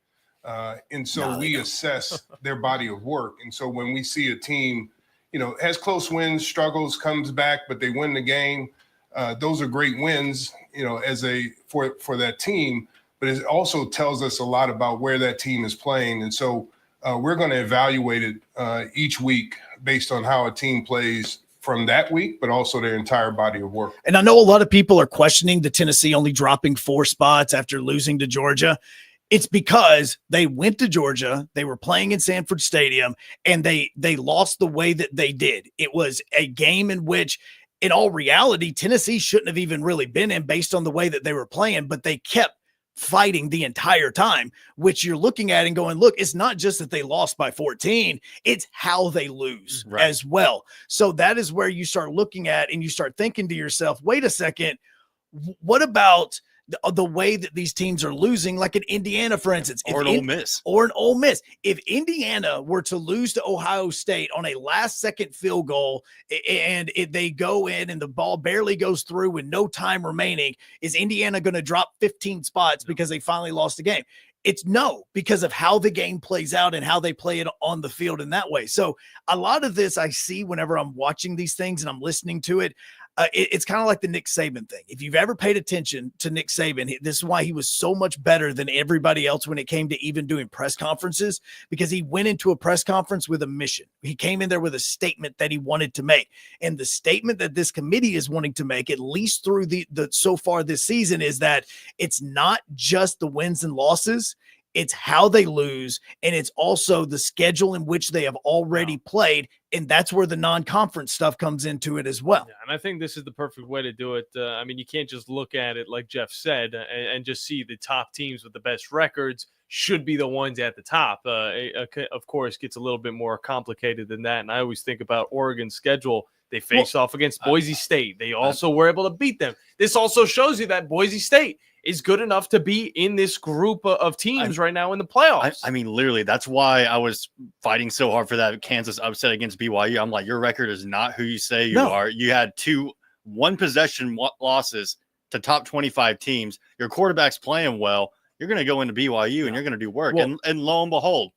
And so we assess their body of work. And so when we see a team, has close wins, struggles, comes back, but they win the game, those are great wins, for that team. But it also tells us a lot about where that team is playing. And so we're going to evaluate it each week based on how a team plays from that week, but also their entire body of work. And I know a lot of people are questioning the Tennessee only dropping 4 spots after losing to Georgia. It's because they went to Georgia, they were playing in Sanford Stadium, and they lost the way that they did. It was a game in which, in all reality, Tennessee shouldn't have even really been in based on the way that they were playing, but they kept fighting the entire time, which you're looking at and going, look, it's not just that they lost by 14, it's how they lose as well. So that is where you start looking at and you start thinking to yourself, wait a second, what about the way that these teams are losing, like in Indiana, for instance, or an Ole Miss. If Indiana were to lose to Ohio State on a last-second field goal and they go in and the ball barely goes through with no time remaining, is Indiana going to drop 15 spots because they finally lost the game? It's no, because of how the game plays out and how they play it on the field in that way. So a lot of this I see whenever I'm watching these things and I'm listening to it. It's kind of like the Nick Saban thing. If you've ever paid attention to Nick Saban, this is why he was so much better than everybody else when it came to even doing press conferences, because he went into a press conference with a mission. He came in there with a statement that he wanted to make. And the statement that this committee is wanting to make, at least through the so far this season, is that it's not just the wins and losses. It's how they lose, and it's also the schedule in which they have already played, and that's where the non-conference stuff comes into it as well. Yeah, and I think this is the perfect way to do it. I mean, you can't just look at it like Jeff said and just see the top teams with the best records should be the ones at the top. Of course, gets a little bit more complicated than that, and I always think about Oregon's schedule. They faced off against Boise State. They also were able to beat them. This also shows you that Boise State is good enough to be in this group of teams right now in the playoffs. I mean, literally, that's why I was fighting so hard for that Kansas upset against BYU. I'm like, your record is not who you say you are. You had 2 one-possession losses to top 25 teams. Your quarterback's playing well. You're going to go into BYU and you're going to do work. And lo and behold,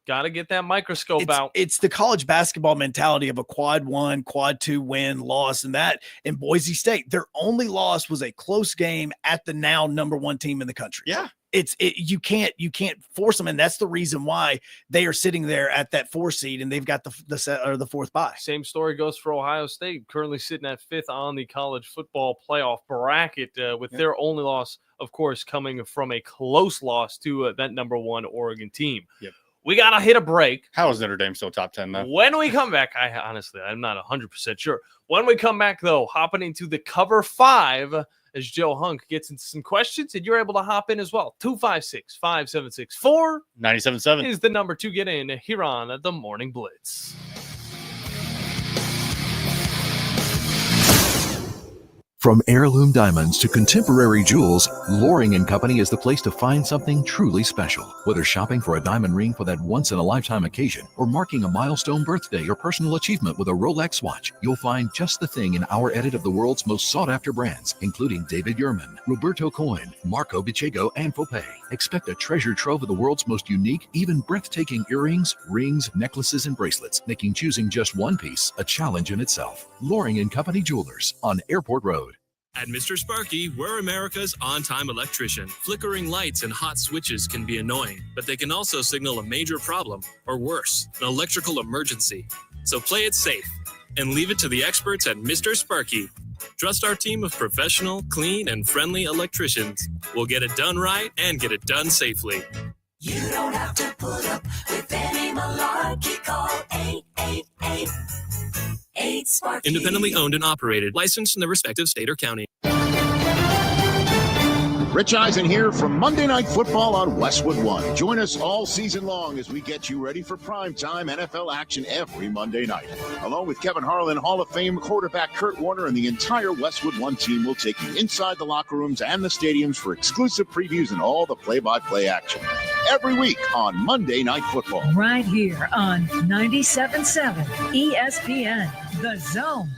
got to get that microscope out. It's the college basketball mentality of a quad 1, quad 2 win, loss, and that. In Boise State, their only loss was a close game at the now number 1 team in the country. Yeah. you can't force them, and that's the reason why they are sitting there at that 4 seed, and they've got the fourth bye. Same story goes for Ohio State, currently sitting at 5th on the college football playoff bracket, with their only loss, of course, coming from a close loss to that number 1 Oregon team. Yep. We got to hit a break. How is Notre Dame still top 10, though? When we come back, I'm not 100% sure. When we come back, though, hopping into the cover 5 as Joe Hunk gets into some questions, and you're able to hop in as well. 256-5764 is the number to get in here on the Morning Blitz. From heirloom diamonds to contemporary jewels, Loring & Company is the place to find something truly special. Whether shopping for a diamond ring for that once-in-a-lifetime occasion or marking a milestone birthday or personal achievement with a Rolex watch, you'll find just the thing in our edit of the world's most sought-after brands, including David Yurman, Roberto Coin, Marco Bicego, and Fopé. Expect a treasure trove of the world's most unique, even breathtaking earrings, rings, necklaces, and bracelets, making choosing just one piece a challenge in itself. Loring & Company Jewelers on Airport Road. At Mr. Sparky, we're America's on-time electrician. Flickering lights and hot switches can be annoying, but they can also signal a major problem, or worse, an electrical emergency. So play it safe and leave it to the experts at Mr. Sparky. Trust our team of professional, clean, and friendly electricians. We'll get it done right and get it done safely. You don't have to put up with any malarkey. Call 888-8-Sparky. Independently owned and operated, licensed in the respective state or county. Rich Eisen here from Monday Night Football on Westwood One. Join us all season long as we get you ready for primetime NFL action every Monday night. Along with Kevin Harlan, Hall of Fame quarterback Kurt Warner, and the entire Westwood One team will take you inside the locker rooms and the stadiums for exclusive previews and all the play-by-play action. Every week on Monday Night Football. Right here on 97.7 ESPN, The Zone.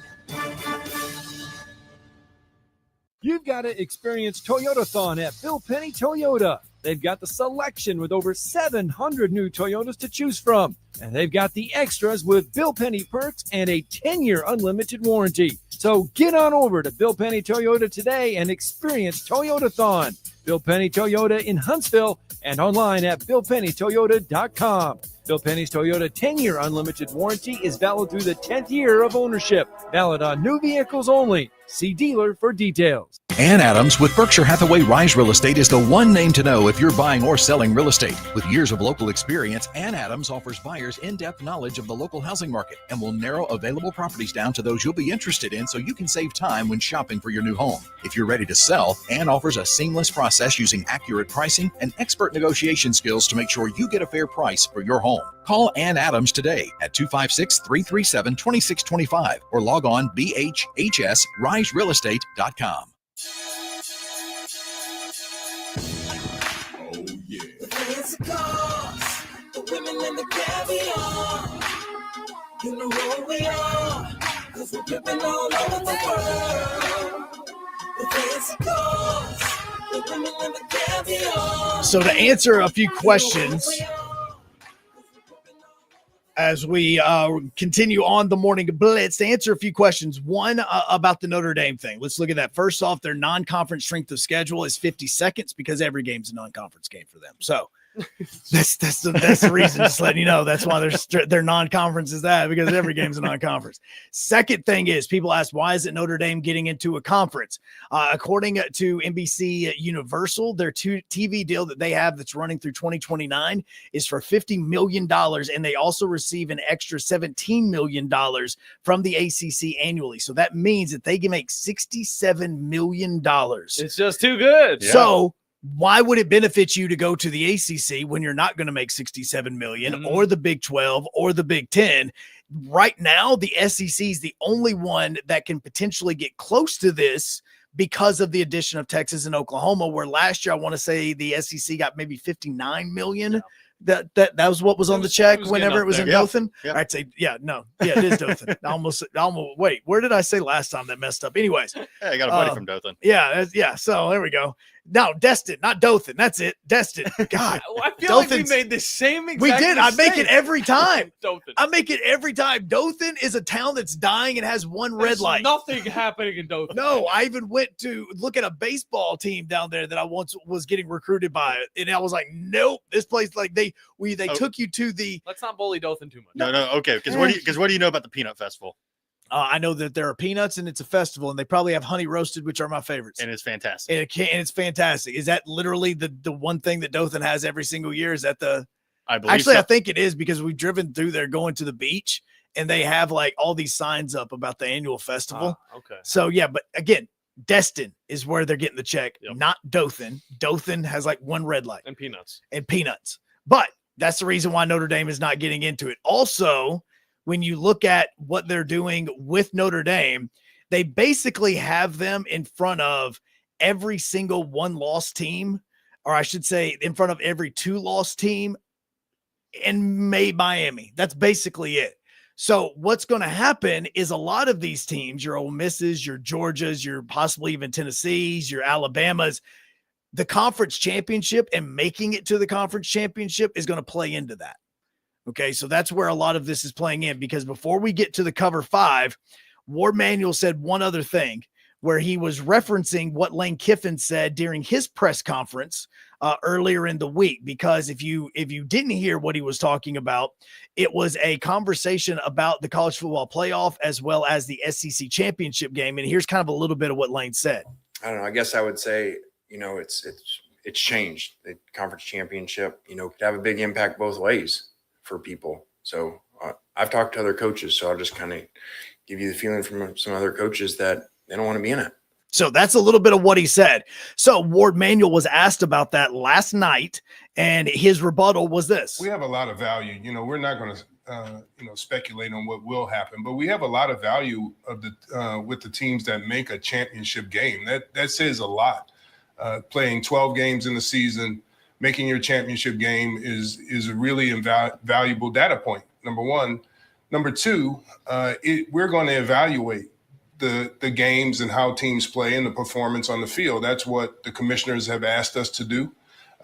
You've got to experience Toyotathon at Bill Penny Toyota. They've got the selection with over 700 new Toyotas to choose from. And they've got the extras with Bill Penny perks and a 10-year unlimited warranty. So get on over to Bill Penny Toyota today and experience Toyotathon. Bill Penny Toyota in Huntsville and online at BillPennyToyota.com. Bill Penny's Toyota 10-year unlimited warranty is valid through the 10th year of ownership. Valid on new vehicles only. See dealer for details. Ann Adams with Berkshire Hathaway Rise Real Estate is the one name to know if you're buying or selling real estate. With years of local experience, Ann Adams offers buyers in-depth knowledge of the local housing market and will narrow available properties down to those you'll be interested in so you can save time when shopping for your new home. If you're ready to sell, Ann offers a seamless process using accurate pricing and expert negotiation skills to make sure you get a fair price for your home. Call Ann Adams today at 256-337-2625 or log on bhhsriserealestate.com. Oh, yeah. The fancy cars, the women and the caviar. You know who we are, because we're dripping all over the world. The fancy cars, the women and the caviar. So to answer a few questions as we continue on the Morning Blitz, to answer a few questions. One, about the Notre Dame thing. Let's look at that. First off, their non-conference strength of schedule is 50 seconds because every game's a non-conference game for them. So that's the reason, just letting you know. That's why their non-conference is that, because every game's a non-conference. Second thing is, people ask, why is it Notre Dame getting into a conference? According to NBC Universal, their TV deal that they have that's running through 2029 is for $50 million, and they also receive an extra $17 million from the ACC annually. So that means that they can make $67 million. It's just too good. So why would it benefit you to go to the ACC when you're not going to make $67 million or the Big 12 or the Big 10? Right now, the SEC is the only one that can potentially get close to this because of the addition of Texas and Oklahoma, where last year I want to say the SEC got maybe $59 million That was what was on the check whenever it was in Dothan. Yeah. I'd say, yeah, it is Dothan. I almost wait. Where did I say last time that messed up? Anyways, Hey, I got a buddy from Dothan. Yeah. So there we go. No, Destin, not Dothan. That's it. Destin. God, I feel like we made the same exact we did. I make it mistake. every time. Dothan. I make it every time. Dothan is a town that's dying and has one red There's light. nothing happening in Dothan. No, I even went to look at a baseball team down there that I once was getting recruited by, and I was like, nope, this place like they took you to the. Let's not bully Dothan too much. No, okay. Because what do you know about the Peanut Festival? I know that there are peanuts and it's a festival, and they probably have honey roasted, which are my favorites. And it's fantastic. And it's fantastic. Is that literally the one thing that Dothan has every single year? Is that I believe actually so. I think it is, because we've driven through there going to the beach, and they have like all these signs up about the annual festival. Okay. So yeah, but again, Destin is where they're getting the check, not Dothan. Dothan has like one red light And peanuts. But that's the reason why Notre Dame is not getting into it. Also, when you look at what they're doing with Notre Dame, they basically have them in front of every single one-loss team, or I should say in front of every two-loss team, and Miami. That's basically it. So what's going to happen is a lot of these teams, your Ole Misses, your Georgias, your possibly even Tennessees, your Alabamas, the conference championship and making it to the conference championship is going to play into that. Okay, so that's where a lot of this is playing in, because before we get to the cover 5, Ward Manuel said one other thing where he was referencing what Lane Kiffin said during his press conference earlier in the week. Because if you didn't hear what he was talking about, it was a conversation about the college football playoff as well as the SEC championship game. And here's kind of a little bit of what Lane said. I don't know. I guess I would say, it's changed. The conference championship, could have a big impact both ways for people. So I've talked to other coaches, so I'll just kind of give you the feeling from some other coaches that they don't want to be in it. So that's a little bit of what he said. So Ward Manuel was asked about that last night, and his rebuttal was this. We have a lot of value. We're not going to, speculate on what will happen, but we have a lot of value of with the teams that make a championship game. That says a lot. Playing 12 games in the season, making your championship game is a really valuable data point, number one. Number two, we're going to evaluate the games and how teams play and the performance on the field. That's what the commissioners have asked us to do.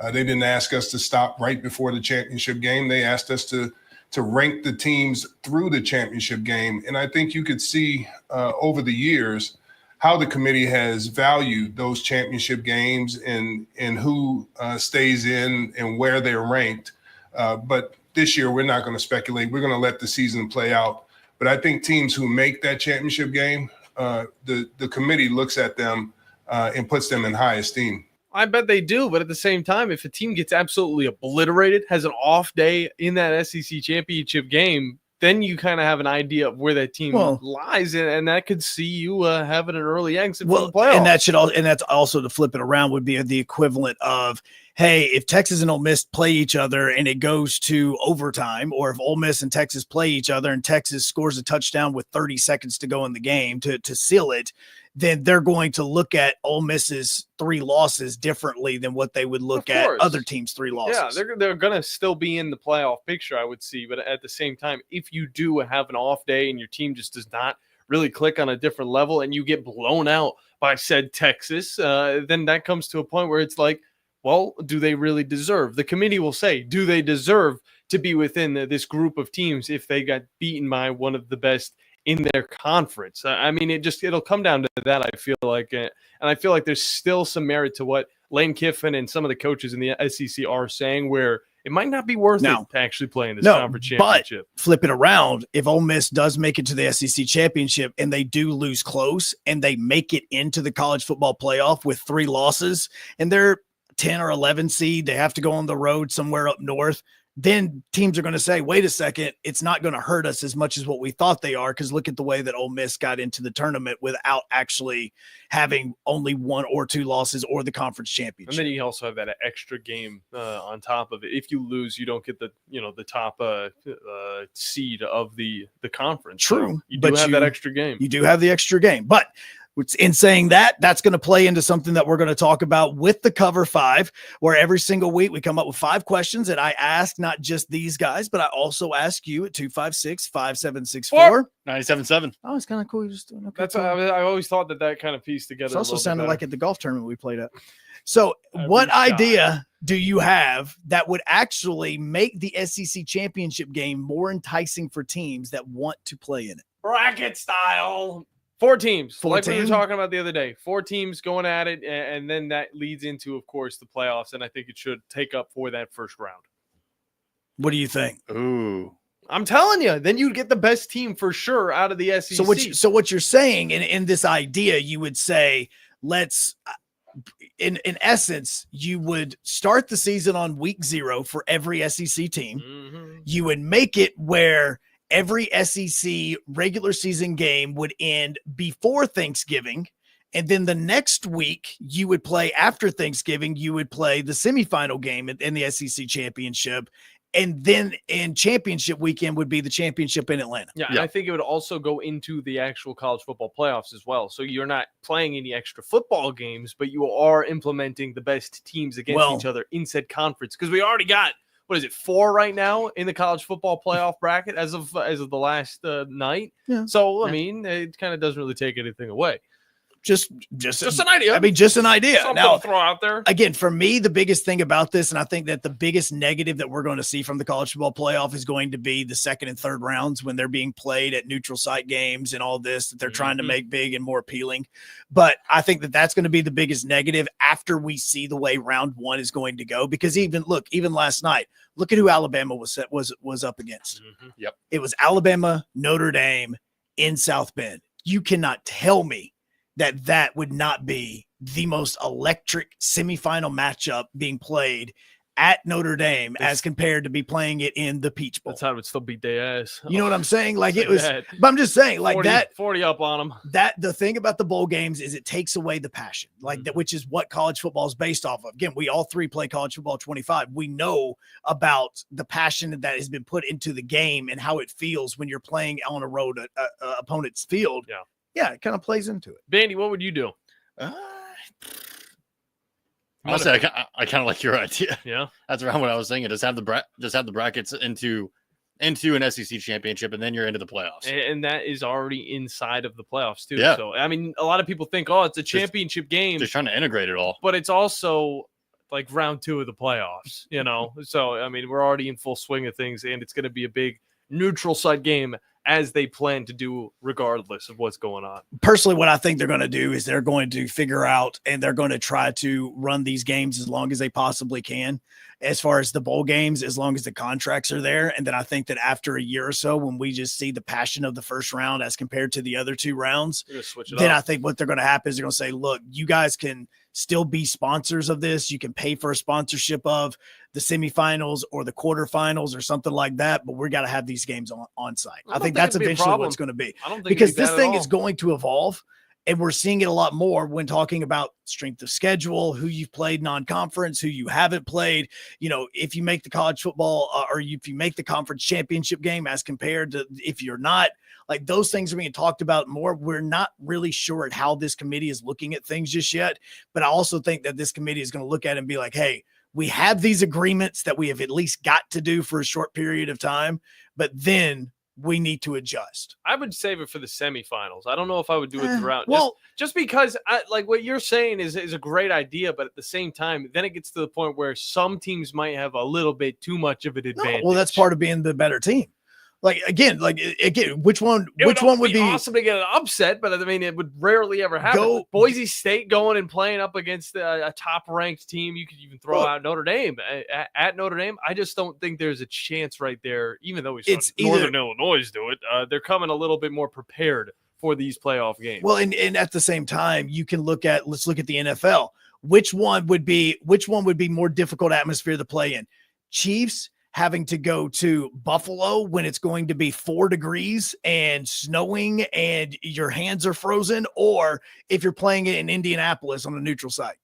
They didn't ask us to stop right before the championship game. They asked us to rank the teams through the championship game. And I think you could see over the years how the committee has valued those championship games and who stays in and where they're ranked. But this year, we're not going to speculate. We're going to let the season play out. But I think teams who make that championship game, the committee looks at them and puts them in high esteem. I bet they do, but at the same time, if a team gets absolutely obliterated, has an off day in that SEC championship game, then you kind of have an idea of where that team lies, and that could see you having an early exit from the playoffs. And that's also, to flip it around, would be the equivalent of, hey, if Texas and Ole Miss play each other and it goes to overtime, or if Ole Miss and Texas play each other and Texas scores a touchdown with 30 seconds to go in the game to seal it, then they're going to look at Ole Miss's 3 losses differently than what they would look at other teams' 3 losses. Yeah, they're going to still be in the playoff picture, I would see. But at the same time, if you do have an off day and your team just does not really click on a different level and you get blown out by said Texas, then that comes to a point where it's like, well, do they really deserve? The committee will say, do they deserve to be within this group of teams if they got beaten by one of the best in their conference? I mean, it'll come down to that, I feel like. And I feel like there's still some merit to what Lane Kiffin and some of the coaches in the SEC are saying, where it might not be worth it to actually play in this conference championship. But flip it around. If Ole Miss does make it to the SEC championship and they do lose close and they make it into the college football playoff with 3 losses and they're 10 or 11 seed, they have to go on the road somewhere up north, then teams are going to say, wait a second, it's not going to hurt us as much as what we thought they are, because look at the way that Ole Miss got into the tournament without actually having only 1 or 2 losses or the conference championship. And then you also have that extra game on top of it. If you lose, you don't get the top seed of the conference. True. So you do have that extra game. You do have the extra game. But In saying that, that's going to play into something that we're going to talk about with the Cover 5, where every single week we come up with 5 questions that I ask not just these guys, but I also ask you at 256-5764. 97.7. Oh, it's kind of cool. You're just doing okay. That's I always thought that kind of pieced together. It also a little sounded bit like at the golf tournament we played at. So Every what shot. idea do you have that would actually make the SEC championship game more enticing for teams that want to play in it? bracket style. 4 teams, 4 like we were teams? talking about the other day. 4 teams going at it, and then that leads into, of course, the playoffs. And I think it should take up for that first round. What do you think? Ooh, I'm telling you, then you'd get the best team for sure out of the SEC. So what you're saying in this idea, you would say, let's, in essence, you would start the season on week 0 for every SEC team. Mm-hmm. You would make it where every SEC regular season game would end before Thanksgiving. And then the next week you would play after Thanksgiving, you would play the semifinal game in the SEC championship. And then in championship weekend would be the championship in Atlanta. Yeah, and I think it would also go into the actual college football playoffs as well. So you're not playing any extra football games, but you are implementing the best teams against each other in said conference. Because we already got, 4 right now in the college football playoff bracket as of the last night. Yeah. So, I mean, it kind of doesn't really take anything away. Just an idea. I mean, just an idea. Something Now, to throw out there. Again, for me, the biggest thing about this, and I think that the biggest negative that we're going to see from the college football playoff is going to be the second and third rounds when they're being played at neutral site games and all this that they're trying to make big and more appealing. But I think that that's going to be the biggest negative after we see the way round 1 is going to go. Because even last night, look at who Alabama was up against. Yep. It was Alabama, Notre Dame in South Bend. You cannot tell me that would not be the most electric semifinal matchup being played at Notre Dame as compared to be playing it in the Peach Bowl. That's how it would still beat their ass. You know what I'm saying? Like it So was, bad. but I'm just saying, like 40 up on them. that the thing about the bowl games is it takes away the passion, like that, which is what college football is based off of. Again, we all 3 play college football 25. We know about the passion that has been put into the game and how it feels when you're playing on a road opponent's field. Yeah, it kind of plays into it. Bandy, what would you do? Honestly, I kind of like your idea. Yeah, that's around what I was thinking. Just have the brackets into an SEC championship, and then you're into the playoffs. And that is already inside of the playoffs too. Yeah. So I mean, a lot of people think, oh, it's a championship game. Just trying to integrate it all. But it's also like round 2 of the playoffs. You know, so I mean, we're already in full swing of things, and it's going to be a big neutral site game as they plan to do regardless of what's going on. Personally, what I think they're going to do is they're going to figure out and they're going to try to run these games as long as they possibly can, as far as the bowl games, as long as the contracts are there. And then I think that after a year or so, when we just see the passion of the first round as compared to the other 2 rounds, then I think what they're going to happen is they're going to say, look, you guys can still be sponsors of this. You can pay for a sponsorship of the semifinals or the quarterfinals or something like that, but we got to have these games on site. I think that's eventually what it's going to be. I don't think because it'd be this bad at thing all. is going to evolve, and we're seeing it a lot more when talking about strength of schedule, who you've played non-conference, who you haven't played. You know, if you make the college football or if you make the conference championship game as compared to if you're not, like those things are being talked about more. We're not really sure at how this committee is looking at things just yet, but I also think that this committee is going to look at it and be like, hey, we have these agreements that we have at least got to do for a short period of time, but then we need to adjust. I would save it for the semifinals. I don't know if I would do it throughout. well- just because like what you're saying is a great idea, but at the same time, then it gets to the point where some teams might have a little bit too much of an advantage. Well, that's part of being the better team. Again, which one would be awesome to get an upset, but I mean, it would rarely ever happen. Boise State going and playing up against a top-ranked team. You could even throw out Notre Dame at Notre Dame. I just don't think there's a chance right there, even though we saw Northern Illinois do it. They're coming a little bit more prepared for these playoff games. Well, and at the same time, you can let's look at the NFL. Which one would be more difficult atmosphere to play in? Chiefs having to go to Buffalo when it's going to be 4 degrees and snowing and your hands are frozen, or if you're playing it in Indianapolis on a neutral site.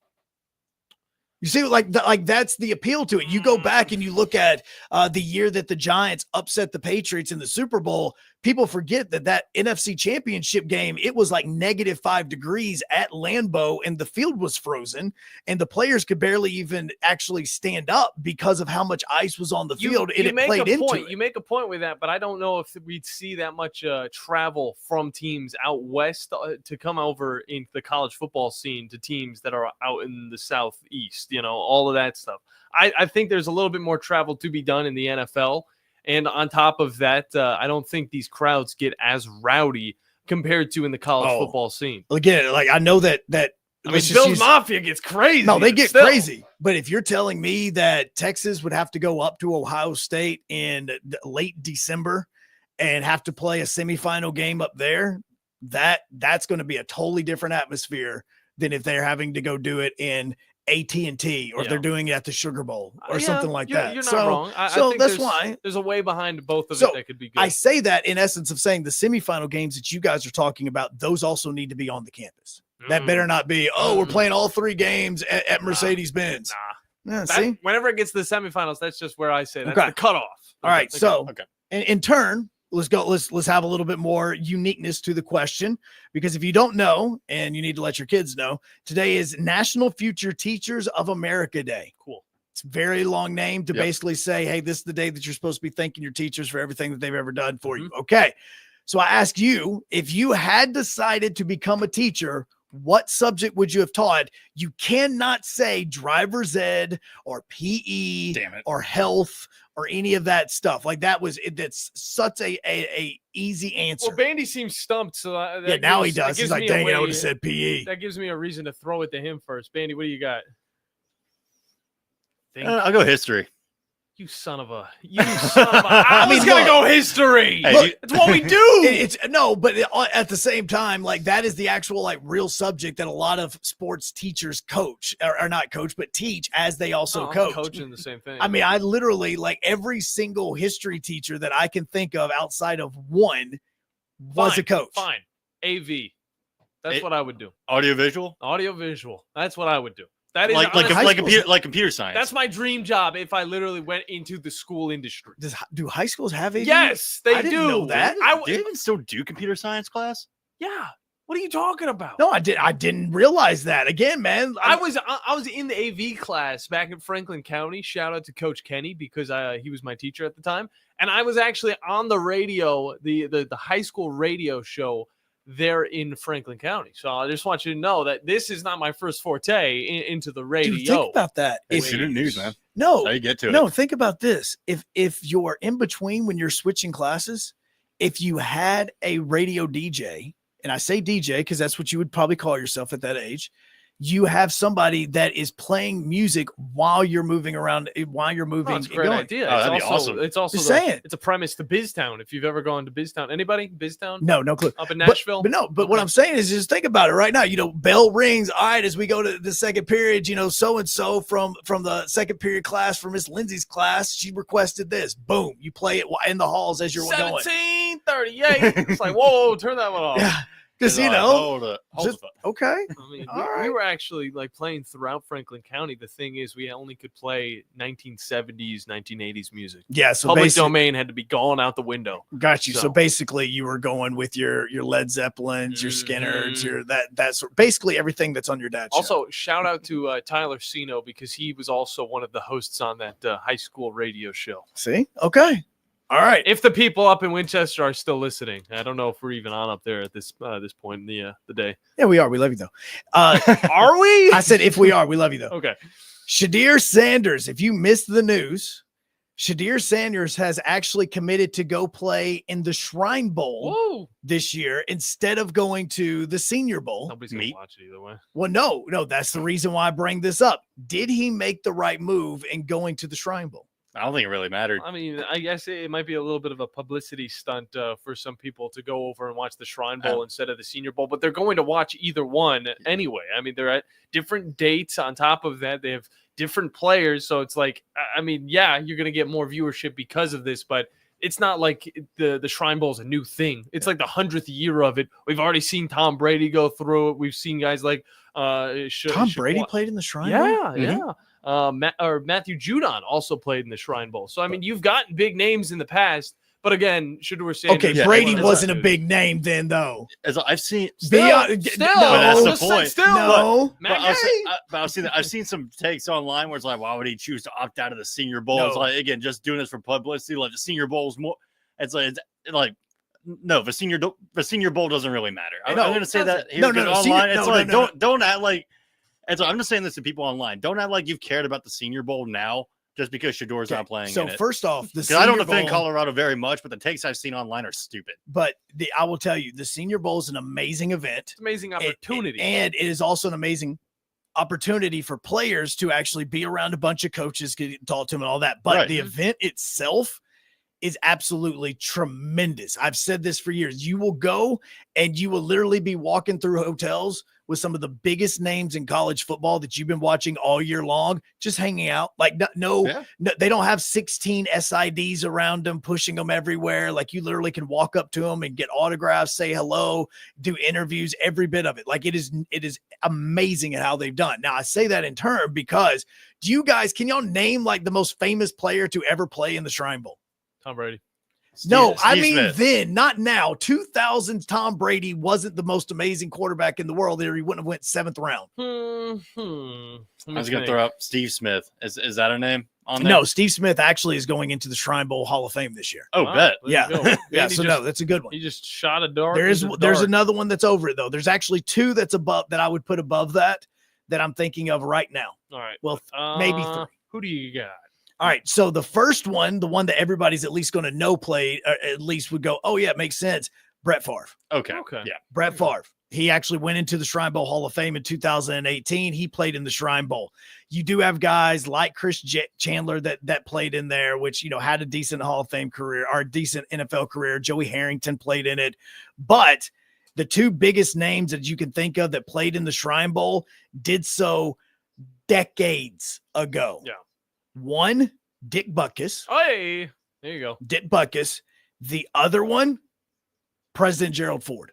You see, like that's the appeal to it. You go back and you look at the year that the Giants upset the Patriots in the Super Bowl. people forget that NFC Championship game, it was like -5 degrees at Lambeau, and the field was frozen, and the players could barely even actually stand up because of how much ice was on the field, and it played into it. You make a point with that, but I don't know if we'd see that much travel from teams out west to come over into the college football scene to teams that are out in the southeast, all of that stuff. I think there's a little bit more travel to be done in the NFL. And on top of that, I don't think these crowds get as rowdy compared to in the college football scene. Again, like I know that I mean, Bills Mafia gets crazy. No, they get crazy. But if you're telling me that Texas would have to go up to Ohio State in late December and have to play a semifinal game up there, that's going to be a totally different atmosphere than if they're having to go do it in AT&T or if they're doing it at the Sugar Bowl or something like that. You're not wrong. I think that's why there's a way behind both of it that could be good. I say that in essence of saying the semifinal games that you guys are talking about, those also need to be on the campus. That better not be, we're playing all 3 games at Mercedes-Benz. Nah. See? Whenever it gets to the semifinals, that's just where I say that's the cutoff. All right. So in turn, let's go. Let's have a little bit more uniqueness to the question, because if you don't know, and you need to let your kids know, today is National Future Teachers of America Day. Cool. It's a very long name to basically say, hey, this is the day that you're supposed to be thanking your teachers for everything that they've ever done for you. Okay. So I ask you, if you had decided to become a teacher, what subject would you have taught? You cannot say driver's ed or PE or health or any of that stuff. Like that's such a easy answer. Well, Bandy seems stumped. So now he does. He's like, dang it, I would have said PE. That gives me a reason to throw it to him first. Bandy, what do you got? I'll go history. You son of a! I was gonna go history. Hey, that's what we do. It's but at the same time, like that is the actual like real subject that a lot of sports teachers coach or not coach, but teach as they also coach. I'm coaching the same thing. I mean, I literally like every single history teacher that I can think of outside of one was a coach. Fine, AV. That's what I would do. Audiovisual. That's what I would do. That is like computer science. That's my dream job if I literally went into the school industry. Do high schools have AV? Yes, they I do. Didn't know that. Do you even still do computer science class? Yeah. What are you talking about? No, I didn't realize that. Again, man. I was in the AV class back in Franklin County. Shout out to Coach Kenny because he was my teacher at the time, and I was actually on the radio, the high school radio show there in Franklin County. So I just want you to know that this is not my first forte into the radio. Dude, think about that. Student news, man. No, how you get to it. No, think about this. If you're in between when you're switching classes, if you had a radio DJ, and I say DJ because that's what you would probably call yourself at that age, you have somebody that is playing music while you're moving around, while you're moving. That's a great idea. That'd be awesome. It's also it's a premise to BizTown. If you've ever gone to BizTown, anybody BizTown? No clue. Up in Nashville? But what I'm saying is just think about it right now. Bell rings. All right, as we go to the second period, so-and-so from the second period class for Miss Lindsay's class, she requested this. Boom. You play it in the halls as you're going. 1738. It's like, whoa, turn that one off. Yeah. Because okay. I mean, we were actually like playing throughout Franklin County. The thing is, we only could play 1970s, 1980s music. Yeah, so public domain had to be gone out the window. Got you. So basically, you were going with your Led Zeppelins, your Skinners, your that's basically everything that's on your dad's show. Also, shout out to Tyler Sino because he was also one of the hosts on that high school radio show. See, okay. All right. If the people up in Winchester are still listening, I don't know if we're even on up there at this point in the day. Yeah, we are. We love you though. Are we? I said if we are, we love you though. Okay. Shadir Sanders. If you missed the news, Shadir Sanders has actually committed to go play in the Shrine Bowl this year instead of going to the Senior Bowl. Nobody's gonna watch it either way. Well, no. That's the reason why I bring this up. Did he make the right move in going to the Shrine Bowl? I don't think it really mattered. I mean, I guess it might be a little bit of a publicity stunt for some people to go over and watch the Shrine Bowl instead of the Senior Bowl, but they're going to watch either one anyway. I mean, they're at different dates. On top of that, they have different players. So it's like, I mean, yeah, you're going to get more viewership because of this, but it's not like the Shrine Bowl is a new thing. It's like the 100th year of it. We've already seen Tom Brady go through it. We've seen guys like Tom Brady played in the Shrine Bowl? Yeah. Matthew Judon also played in the Shrine Bowl. So, I mean, you've gotten big names in the past, But again, Shedeur Sanders. Okay, Brady wasn't a big name then, though. As I've seen, Still, but that's the point. Still, No. I've seen some takes online where it's like, why would he choose to opt out of the Senior Bowl? No. It's like, again, just doing this for publicity. Like the Senior Bowl is more. It's like no, the Senior Bowl doesn't really matter. I'm going to say that here online. Don't act like. And so I'm just saying this to people online. Don't act like you've cared about the Senior Bowl now just because Shedeur's not playing. So in it. first off, I don't defend Colorado very much, but the takes I've seen online are stupid. But I will tell you, the Senior Bowl is an amazing event. It's an amazing opportunity. And it is also an amazing opportunity for players to actually be around a bunch of coaches, get talk to them and all that. But the event itself is absolutely tremendous. I've said this for years. You will go and you will literally be walking through hotels with some of the biggest names in college football that you've been watching all year long, just hanging out. Like no, they don't have 16 SIDs around them, pushing them everywhere. Like you literally can walk up to them and get autographs, say hello, do interviews, every bit of it. Like it is amazing at how they've done. Now I say that in turn because can y'all name like the most famous player to ever play in the Shrine Bowl? Tom Brady. Steve Smith. Then, not now. 2000s Tom Brady wasn't the most amazing quarterback in the world there. He wouldn't have went 7th round. I was going to throw up Steve Smith. Is that a name on there? No, Steve Smith actually is going into the Shrine Bowl Hall of Fame this year. Oh, bet. Yeah. Yeah, so that's a good one. He just shot a dart. There's another one that's over it, though. There's actually 2 that's above that I would put above that I'm thinking of right now. All right. Well, maybe 3. Who do you got? All right, so the first one, the one that everybody's at least going to know played, or at least would go, oh, yeah, it makes sense. Brett Favre. Okay. Yeah. Brett Favre. He actually went into the Shrine Bowl Hall of Fame in 2018. He played in the Shrine Bowl. You do have guys like Chris Chandler that played in there, which, had a decent Hall of Fame career or a decent NFL career. Joey Harrington played in it. But the 2 biggest names that you can think of that played in the Shrine Bowl did so decades ago. Yeah. One, Dick Butkus. Hey, there you go. Dick Butkus. The other one, President Gerald Ford.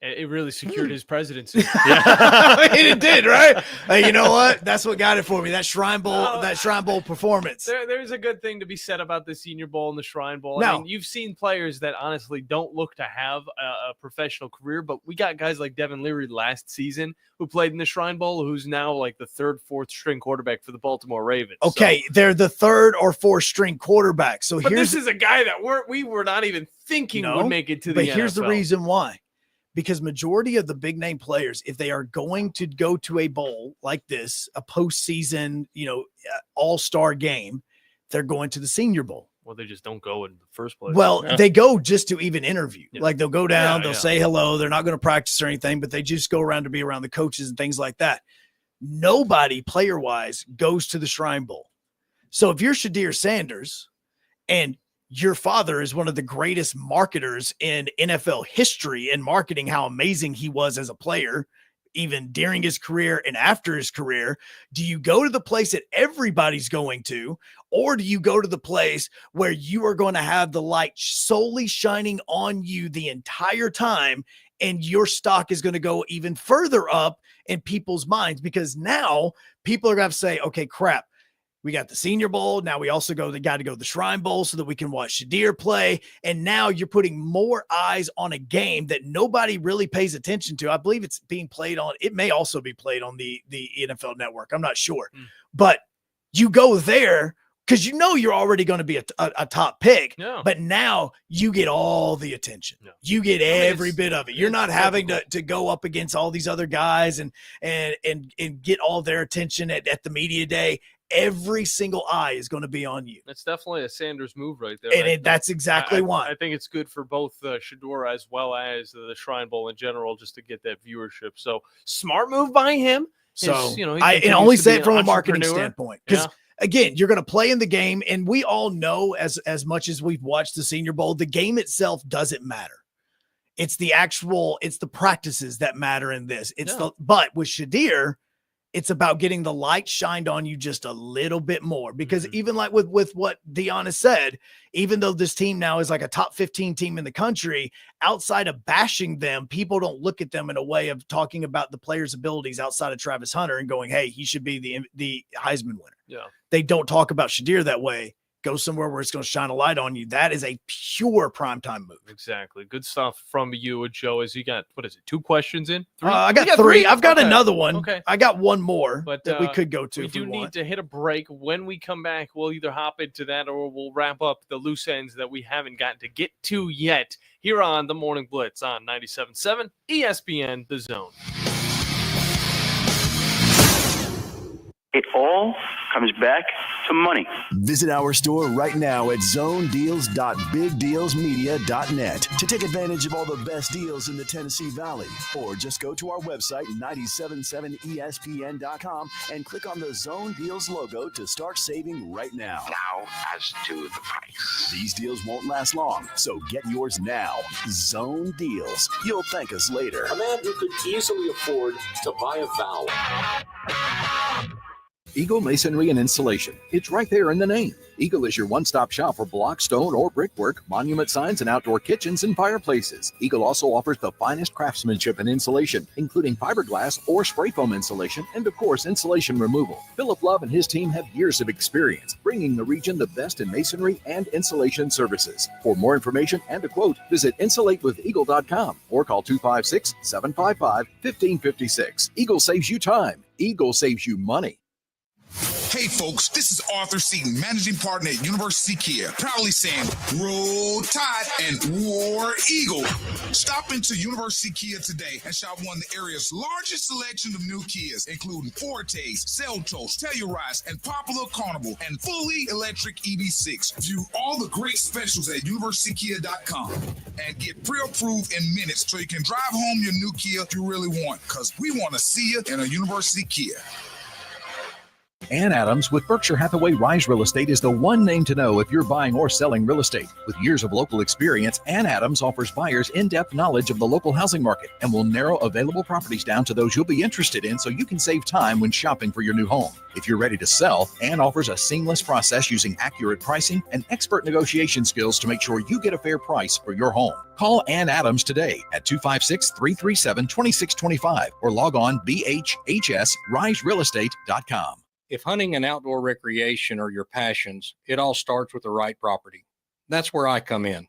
It really secured his presidency. It did, right? Hey, you know what? That's what got it for me. That Shrine Bowl performance. There's a good thing to be said about the Senior Bowl and the Shrine Bowl. No. I mean, you've seen players that honestly don't look to have a professional career, but we got guys like Devin Leary last season who played in the Shrine Bowl, who's now like the 3rd, 4th string quarterback for the Baltimore Ravens. Okay, they're the 3rd or 4th string quarterback. So this is a guy that we were not even thinking would make it to the But NFL. here's the reason why. Because majority of the big name players, if they are going to go to a bowl like this, a postseason, all-star game, they're going to the Senior Bowl. Well, they just don't go in the first place. Well, they go just to even interview. Yeah. Like they'll go down, they'll say hello. They're not going to practice or anything, but they just go around to be around the coaches and things like that. Nobody player-wise goes to the Shrine Bowl. So if you're Shedeur Sanders and your father is one of the greatest marketers in NFL history in marketing, how amazing he was as a player, even during his career and after his career, do you go to the place that everybody's going to, or do you go to the place where you are going to have the light solely shining on you the entire time, and your stock is going to go even further up in people's minds? Because now people are going to say, okay, crap. We got the Senior Bowl. Now we also got to go to the Shrine Bowl so that we can watch Shedeur play. And now you're putting more eyes on a game that nobody really pays attention to. I believe it's being played on. It may also be played on the NFL Network. I'm not sure. But you go there because you're already going to be a top pick. Yeah. But now you get all the attention. Yeah. You get every bit of it. You're not having to go up against all these other guys and get all their attention at the media day. Every single eye is going to be on you. That's definitely a Sanders move right there. And that's exactly why. I think it's good for both Shedeur as well as the Shrine Bowl in general, just to get that viewership. So smart move by him. So I only say it from a marketing standpoint. Because again, you're going to play in the game, and we all know as much as we've watched the Senior Bowl, the game itself doesn't matter. It's the practices that matter in this. But with Shedeur, it's about getting the light shined on you just a little bit more, because even like with what Dion has said, even though this team now is like a top 15 team in the country, outside of bashing them, people don't look at them in a way of talking about the players' abilities outside of Travis Hunter and going, hey, he should be the Heisman winner. Yeah. They don't talk about Shedeur that way. go somewhere where it's going to shine a light on you. That is a pure primetime move. Exactly. Good stuff from you, Joe. As you got, what is it, 2 questions in? 3? I got 3. I've got another one. Okay. I got one more But that we could go to. We if do we need want. to hit a break. When we come back, we'll either hop into that or we'll wrap up the loose ends that we haven't gotten to get to yet here on the Morning Blitz on 97.7 ESPN The Zone. It all comes back to money. Visit our store right now at zonedeals.bigdealsmedia.net to take advantage of all the best deals in the Tennessee Valley. Or just go to our website, 977espn.com, and click on the Zone Deals logo to start saving right now. Now, as to the price. These deals won't last long, so get yours now. Zone Deals. You'll thank us later. A man who could easily afford to buy a vowel. Eagle Masonry and Installation. It's right there in the name. Eagle is your one-stop shop for block, stone, or brickwork, monument signs, and outdoor kitchens and fireplaces. Eagle also offers the finest craftsmanship and insulation, including fiberglass or spray foam insulation, and of course, insulation removal. Philip Love and his team have years of experience, bringing the region the best in masonry and insulation services. For more information and a quote, visit insulatewitheagle.com or call 256-755-1556. Eagle saves you time. Eagle saves you money. Hey folks, this is Arthur Seaton, managing partner at University Kia, proudly saying Roll Tide and War Eagle. Stop into University Kia today and shop one of the area's largest selection of new Kias, including Fortes, Seltos, Telluride, and popular Carnival, and fully electric EV6. View all the great specials at universitykia.com and get pre-approved in minutes so you can drive home your new Kia you really want, because we want to see you in a University Kia. Ann Adams with Berkshire Hathaway Rise Real Estate is the one name to know if you're buying or selling real estate. With years of local experience, Ann Adams offers buyers in-depth knowledge of the local housing market and will narrow available properties down to those you'll be interested in so you can save time when shopping for your new home. If you're ready to sell, Ann offers a seamless process using accurate pricing and expert negotiation skills to make sure you get a fair price for your home. Call Ann Adams today at 256-337-2625 or log on bhhsriserealestate.com. If hunting and outdoor recreation are your passions, it all starts with the right property. That's where I come in.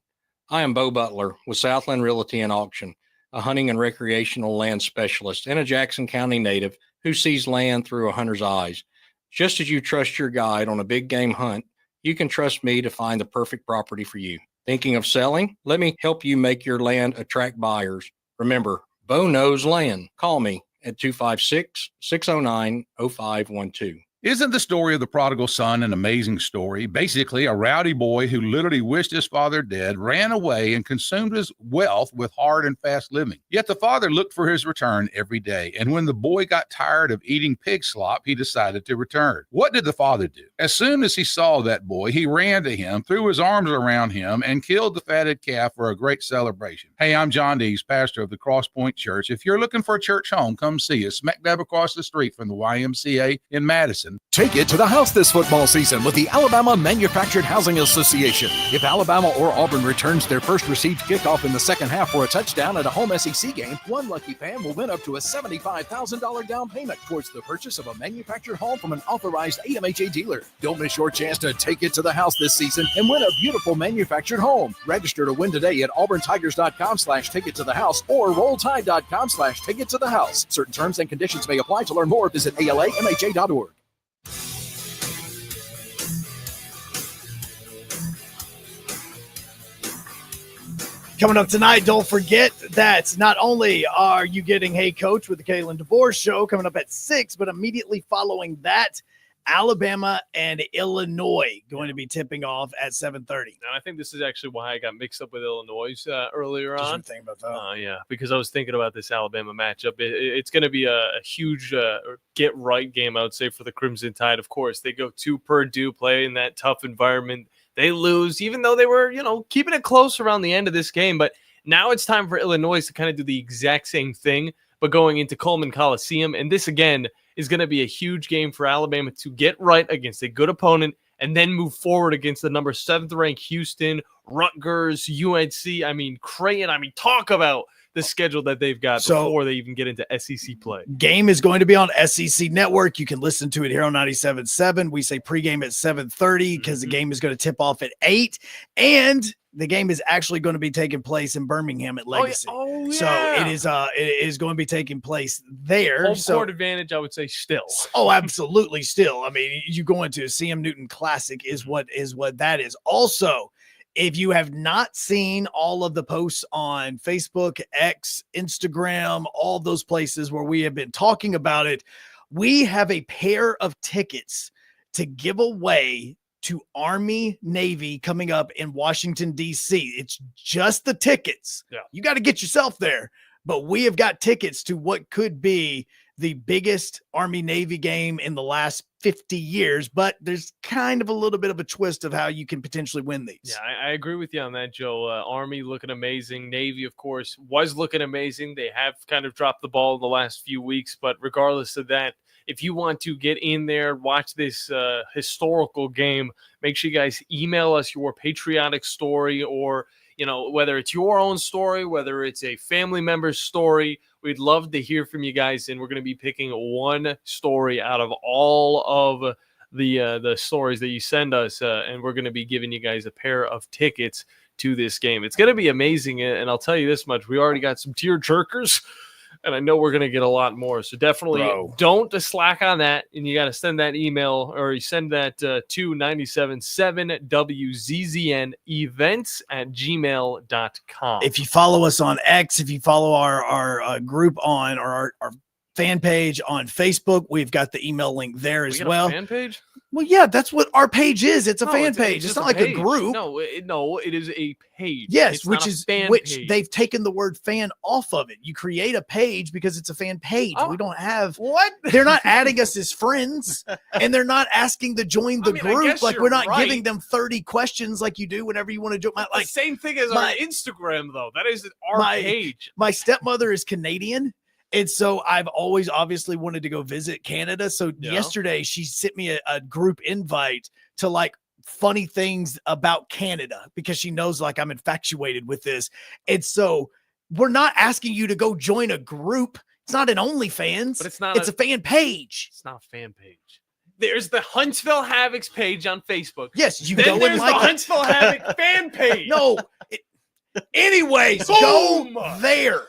I am Bo Butler with Southland Realty and Auction, a hunting and recreational land specialist and a Jackson County native who sees land through a hunter's eyes. Just as you trust your guide on a big game hunt, you can trust me to find the perfect property for you. Thinking of selling? Let me help you make your land attract buyers. Remember, Bo knows land. Call me at 256-609-0512. Isn't the story of the prodigal son an amazing story? Basically, a rowdy boy who literally wished his father dead, ran away, and consumed his wealth with hard and fast living. Yet the father looked for his return every day, and when the boy got tired of eating pig slop, he decided to return. What did the father do? As soon as he saw that boy, he ran to him, threw his arms around him, and killed the fatted calf for a great celebration. Hey, I'm John Dees, pastor of the Cross Point Church. If you're looking for a church home, come see us, smack dab across the street from the YMCA in Madison. Take it to the house this football season with the Alabama Manufactured Housing Association. If Alabama or Auburn returns their first received kickoff in the second half for a touchdown at a home SEC game, one lucky fan will win up to a $75,000 down payment towards the purchase of a manufactured home from an authorized AMHA dealer. Don't miss your chance to take it to the house this season and win a beautiful manufactured home. Register to win today at auburntigers.com/tickettothehouse or rolltide.com/tickettothehouse. Certain terms and conditions may apply. To learn more, visit alamha.org. Coming up tonight, don't forget that not only are you getting Hey Coach with the Kalen DeVore Show coming up at 6, but immediately following that, Alabama and Illinois going to be tipping off at 7:30. And I think this is actually why I got mixed up with Illinois earlier Just on. thinking about that. Yeah, because I was thinking about this Alabama matchup. It's going to be a huge get-right game, I would say, for the Crimson Tide. Of course, they go to Purdue, play in that tough environment. They lose, even though they were, keeping it close around the end of this game. But now it's time for Illinois to kind of do the exact same thing, but going into Coleman Coliseum. And this, again, is going to be a huge game for Alabama to get right against a good opponent and then move forward against the number 7th ranked Houston, Rutgers, UNC. Creighton. Talk about the schedule that they've got before they even get into SEC play. Game is going to be on SEC Network. You can listen to it here on 97.7. We say pregame at 7:30 because the game is going to tip off at 8. And the game is actually going to be taking place in Birmingham at Legacy. Oh, yeah. So it is going to be taking place there. Home court advantage, I would say, still. Oh, absolutely. Still, I mean, you go into CM Newton Classic is what that is. Also, if you have not seen all of the posts on Facebook, X, Instagram, all those places where we have been talking about it, we have a pair of tickets to give away to Army Navy coming up in Washington, D.C. It's just the tickets. Yeah. You got to get yourself there. But we have got tickets to what could be the biggest Army Navy game in the last 50 years. But there's kind of a little bit of a twist of how you can potentially win these. Yeah, I agree with you on that, Joe. Army looking amazing. Navy, of course, was looking amazing. They have kind of dropped the ball in the last few weeks. But regardless of that, if you want to get in there, watch this historical game, make sure you guys email us your patriotic story, or, you know, whether it's your own story, whether it's a family member's story. We'd love to hear from you guys, and we're going to be picking one story out of all of the stories that you send us, and we're going to be giving you guys a pair of tickets to this game. It's going to be amazing, and I'll tell you this much. We already got some tear jerkers, and I know we're going to get a lot more. So definitely don't slack on that. And you got to send that email, or you send that to 977WZZN events@gmail.com. If you follow us on X, if you follow our group on, or our fan page on Facebook, we've got the email link there as well. Fan page? Well, yeah, that's what our page is. It's a fan page. It's not like a group. No, it is a page. Yes, it's which is fan which page. they've taken the word fan off of it. You create a page because it's a fan page. We don't have what? They're not adding us as friends, and they're not asking to join the I group. guess Like, you're we're not right. giving them 30 questions like you do whenever you want to join. Like same thing as our Instagram, though. That is our page. My stepmother is Canadian. And so I've always obviously wanted to go visit Canada. So yesterday she sent me a group invite to like funny things about Canada because she knows like I'm infatuated with this. And so we're not asking you to go join a group. It's not an OnlyFans, but it's a fan page. It's not a fan page. There's the Huntsville Havocs page on Facebook. Yes, you then go there's and like the Huntsville Havoc fan page. No. Anyways, Boom! go there.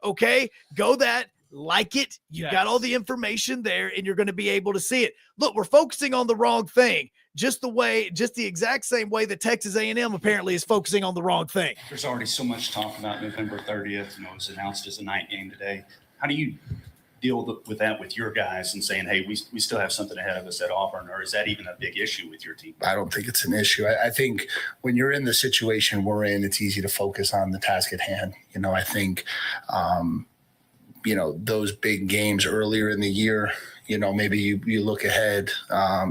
Okay, go that, like it. You Yes. got all the information there, and you're going to be able to see it. Look, we're focusing on the wrong thing, just the exact same way that Texas A&M apparently is focusing on the wrong thing. There's already so much talk about November 30th. It was announced as a night game today. How do you deal with that with your guys and saying, hey, we still have something ahead of us at Auburn, or is that even a big issue with your team? I don't think it's an issue. I think when you're in the situation we're in, it's easy to focus on the task at hand. I think, those big games earlier in the year, maybe you look ahead.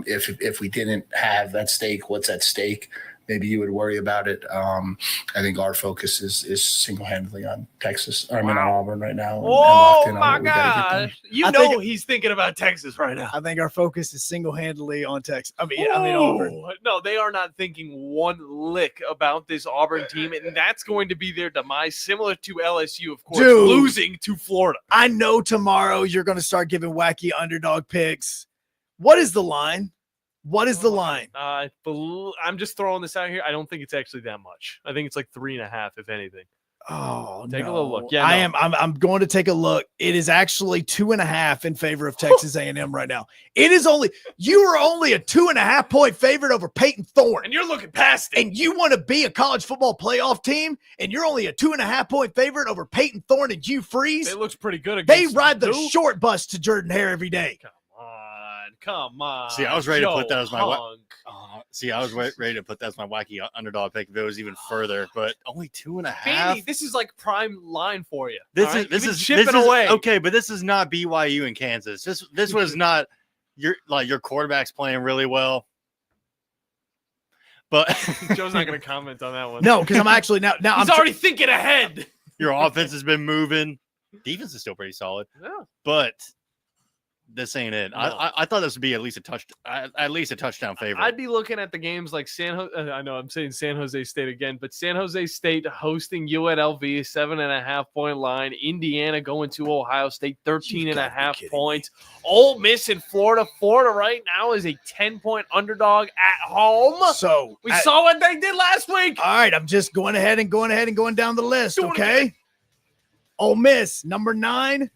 If we didn't have that stake, what's at stake? Maybe you would worry about it. I think our focus is single-handedly on Texas. On Auburn right now. Oh my gosh! He's thinking about Texas right now. I think our focus is single-handedly on Texas. I mean Auburn. No, they are not thinking one lick about this Auburn team, and that's going to be their demise, similar to LSU, of course, losing to Florida. I know tomorrow you're going to start giving wacky underdog picks. What is the line? What is the line? I'm just throwing this out here. I don't think it's actually that much. I think it's like 3.5, if anything. Oh, take a little look. Yeah, I'm going to take a look. It is actually 2.5 in favor of Texas A&M right now. You are only a 2.5 point favorite over Peyton Thorne, and you're looking past it. And you want to be a college football playoff team, and you're only a 2.5 point favorite over Peyton Thorne and Hugh Freeze. It looks pretty good. They ride the short bus to Jordan Hare every day. Come on. See, I was ready to put that as my Hunk. ready to put that as my wacky underdog pick if it was even further, but only 2.5. Fanny, this is like prime line for you. This is chipping away. Okay, but this is not BYU and Kansas. This was not your quarterback's playing really well. But Joe's not going to comment on that one. No, because I'm actually now he's already thinking ahead. Your offense has been moving. Defense is still pretty solid. Yeah. But this ain't it. No. I thought this would be at least a touchdown favorite. I'd be looking at the games like I know I'm saying San Jose State again, but San Jose State hosting UNLV, 7.5 point line. Indiana going to Ohio State, 13.5 points. Ole Miss in Florida. Florida right now is a 10-point underdog at home. So we saw what they did last week. All right, I'm just going down the list. Okay. Ole Miss, number 9.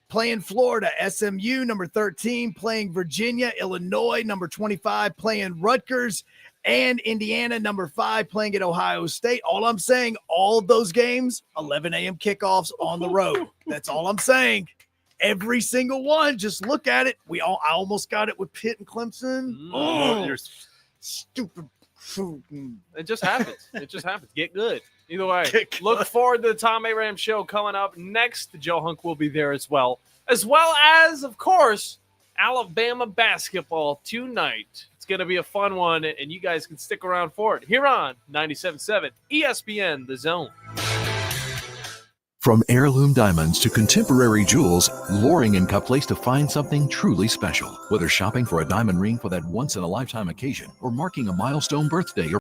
Playing Florida. SMU, number 13, playing Virginia. Illinois, number 25, playing Rutgers. And Indiana, number 5, playing at Ohio State. All I'm saying, all of those games, 11 a.m. kickoffs on the road. That's all I'm saying. Every single one. Just look at it. I almost got it with Pitt and Clemson. Oh, You're stupid. It just happens. It just happens. Get good. Either way, look forward to the Tom Abraham Show coming up next. Joe Hunk will be there as well as, of course, Alabama basketball tonight. It's going to be a fun one, and you guys can stick around for it here on 97.7 ESPN, The Zone. From heirloom diamonds to contemporary jewels, Loring & Co. place to find something truly special. Whether shopping for a diamond ring for that once-in-a-lifetime occasion or marking a milestone birthday or